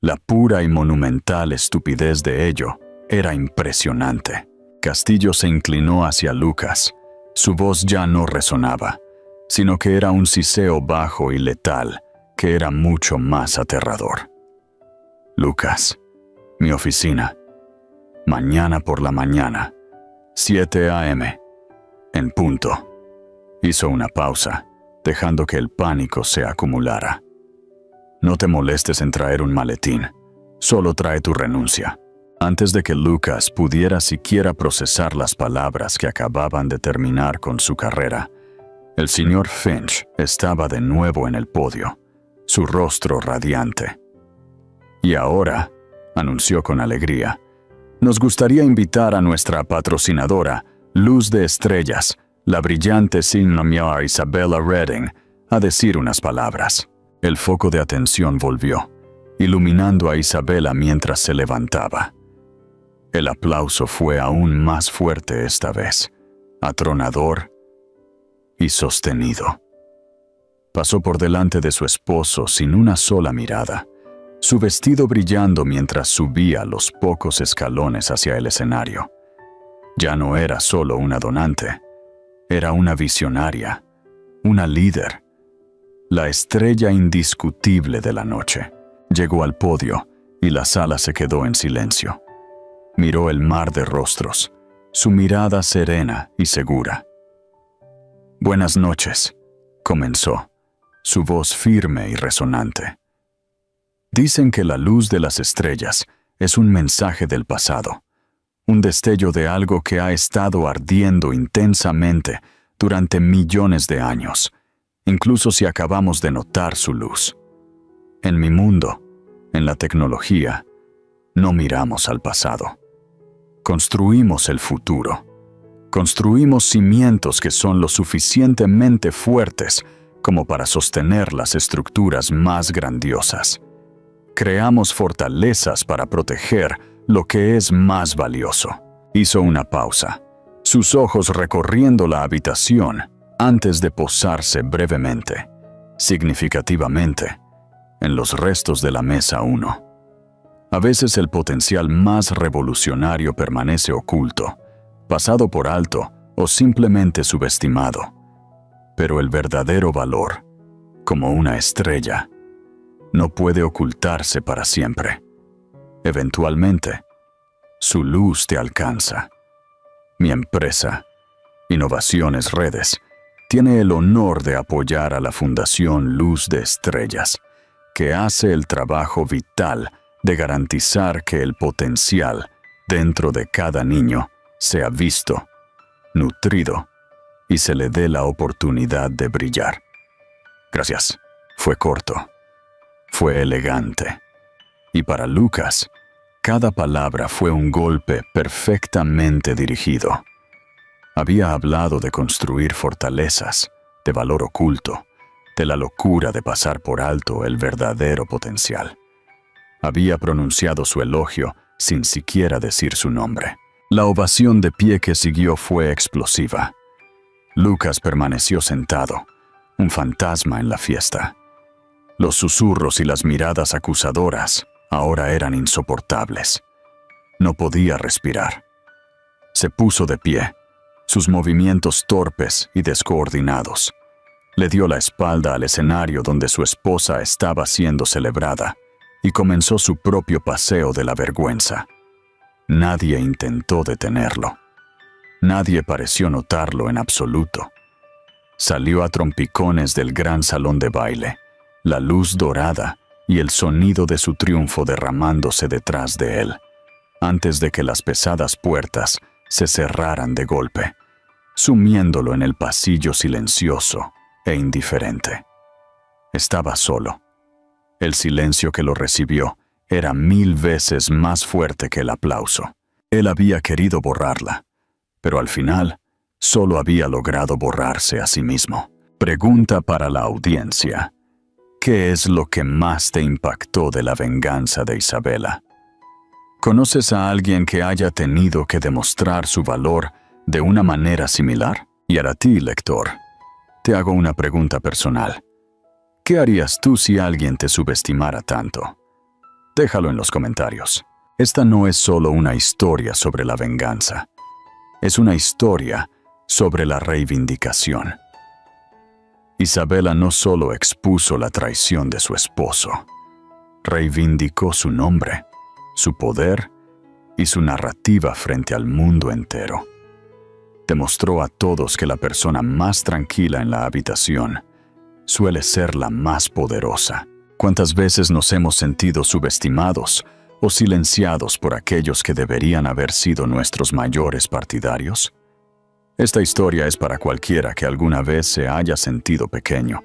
La pura y monumental estupidez de ello era impresionante. Castillo se inclinó hacia Lucas. Su voz ya no resonaba, sino que era un siseo bajo y letal que era mucho más aterrador. Lucas, mi oficina. Mañana por la mañana, 7 a.m., en punto. Hizo una pausa, dejando que el pánico se acumulara. No te molestes en traer un maletín, solo trae tu renuncia. Antes de que Lucas pudiera siquiera procesar las palabras que acababan de terminar con su carrera, el señor Finch estaba de nuevo en el podio, su rostro radiante. Y ahora, anunció con alegría, nos gustaría invitar a nuestra patrocinadora, Luz de Estrellas, la brillante señora Isabella Redding, a decir unas palabras. El foco de atención volvió, iluminando a Isabela mientras se levantaba. El aplauso fue aún más fuerte esta vez, atronador y sostenido. Pasó por delante de su esposo sin una sola mirada, su vestido brillando mientras subía los pocos escalones hacia el escenario. Ya no era solo una donante, era una visionaria, una líder, la estrella indiscutible de la noche. Llegó al podio y la sala se quedó en silencio. Miró el mar de rostros, su mirada serena y segura. «Buenas noches», comenzó, su voz firme y resonante. «Dicen que la luz de las estrellas es un mensaje del pasado, un destello de algo que ha estado ardiendo intensamente durante millones de años, incluso si acabamos de notar su luz. En mi mundo, en la tecnología, no miramos al pasado. Construimos el futuro. Construimos cimientos que son lo suficientemente fuertes como para sostener las estructuras más grandiosas. Creamos fortalezas para proteger lo que es más valioso». Hizo una pausa, sus ojos recorriendo la habitación antes de posarse brevemente, significativamente, en los restos de la mesa 1. A veces el potencial más revolucionario permanece oculto, pasado por alto o simplemente subestimado. Pero el verdadero valor, como una estrella, no puede ocultarse para siempre. Eventualmente, su luz te alcanza. Mi empresa, Innovaciones Redes, tiene el honor de apoyar a la Fundación Luz de Estrellas, que hace el trabajo vital de garantizar que el potencial dentro de cada niño sea visto, nutrido y se le dé la oportunidad de brillar. Gracias. Fue corto. Fue elegante. Y para Lucas, cada palabra fue un golpe perfectamente dirigido. Había hablado de construir fortalezas, de valor oculto, de la locura de pasar por alto el verdadero potencial. Había pronunciado su elogio sin siquiera decir su nombre. La ovación de pie que siguió fue explosiva. Lucas permaneció sentado, un fantasma en la fiesta. Los susurros y las miradas acusadoras ahora eran insoportables. No podía respirar. Se puso de pie, sus movimientos torpes y descoordinados. Le dio la espalda al escenario donde su esposa estaba siendo celebrada y comenzó su propio paseo de la vergüenza. Nadie intentó detenerlo. Nadie pareció notarlo en absoluto. Salió a trompicones del gran salón de baile, la luz dorada y el sonido de su triunfo derramándose detrás de él, antes de que las pesadas puertas se cerraran de golpe, sumiéndolo en el pasillo silencioso e indiferente. Estaba solo. El silencio que lo recibió era 1000 veces más fuerte que el aplauso. Él había querido borrarla, pero al final solo había logrado borrarse a sí mismo. Pregunta para la audiencia: ¿qué es lo que más te impactó de la venganza de Isabela? ¿Conoces a alguien que haya tenido que demostrar su valor de una manera similar? Y a ti, lector, te hago una pregunta personal. ¿Qué harías tú si alguien te subestimara tanto? Déjalo en los comentarios. Esta no es solo una historia sobre la venganza. Es una historia sobre la reivindicación. Isabela no solo expuso la traición de su esposo, reivindicó su nombre, su poder y su narrativa frente al mundo entero. Demostró a todos que la persona más tranquila en la habitación suele ser la más poderosa. ¿Cuántas veces nos hemos sentido subestimados o silenciados por aquellos que deberían haber sido nuestros mayores partidarios? Esta historia es para cualquiera que alguna vez se haya sentido pequeño,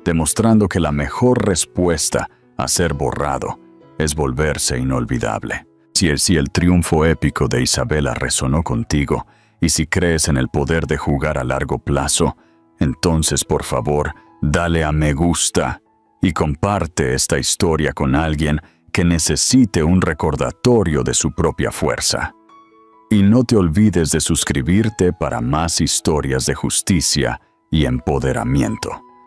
demostrando que la mejor respuesta a ser borrado es volverse inolvidable. Si el triunfo épico de Isabela resonó contigo, y si crees en el poder de jugar a largo plazo, entonces por favor, dale a me gusta y comparte esta historia con alguien que necesite un recordatorio de su propia fuerza. Y no te olvides de suscribirte para más historias de justicia y empoderamiento.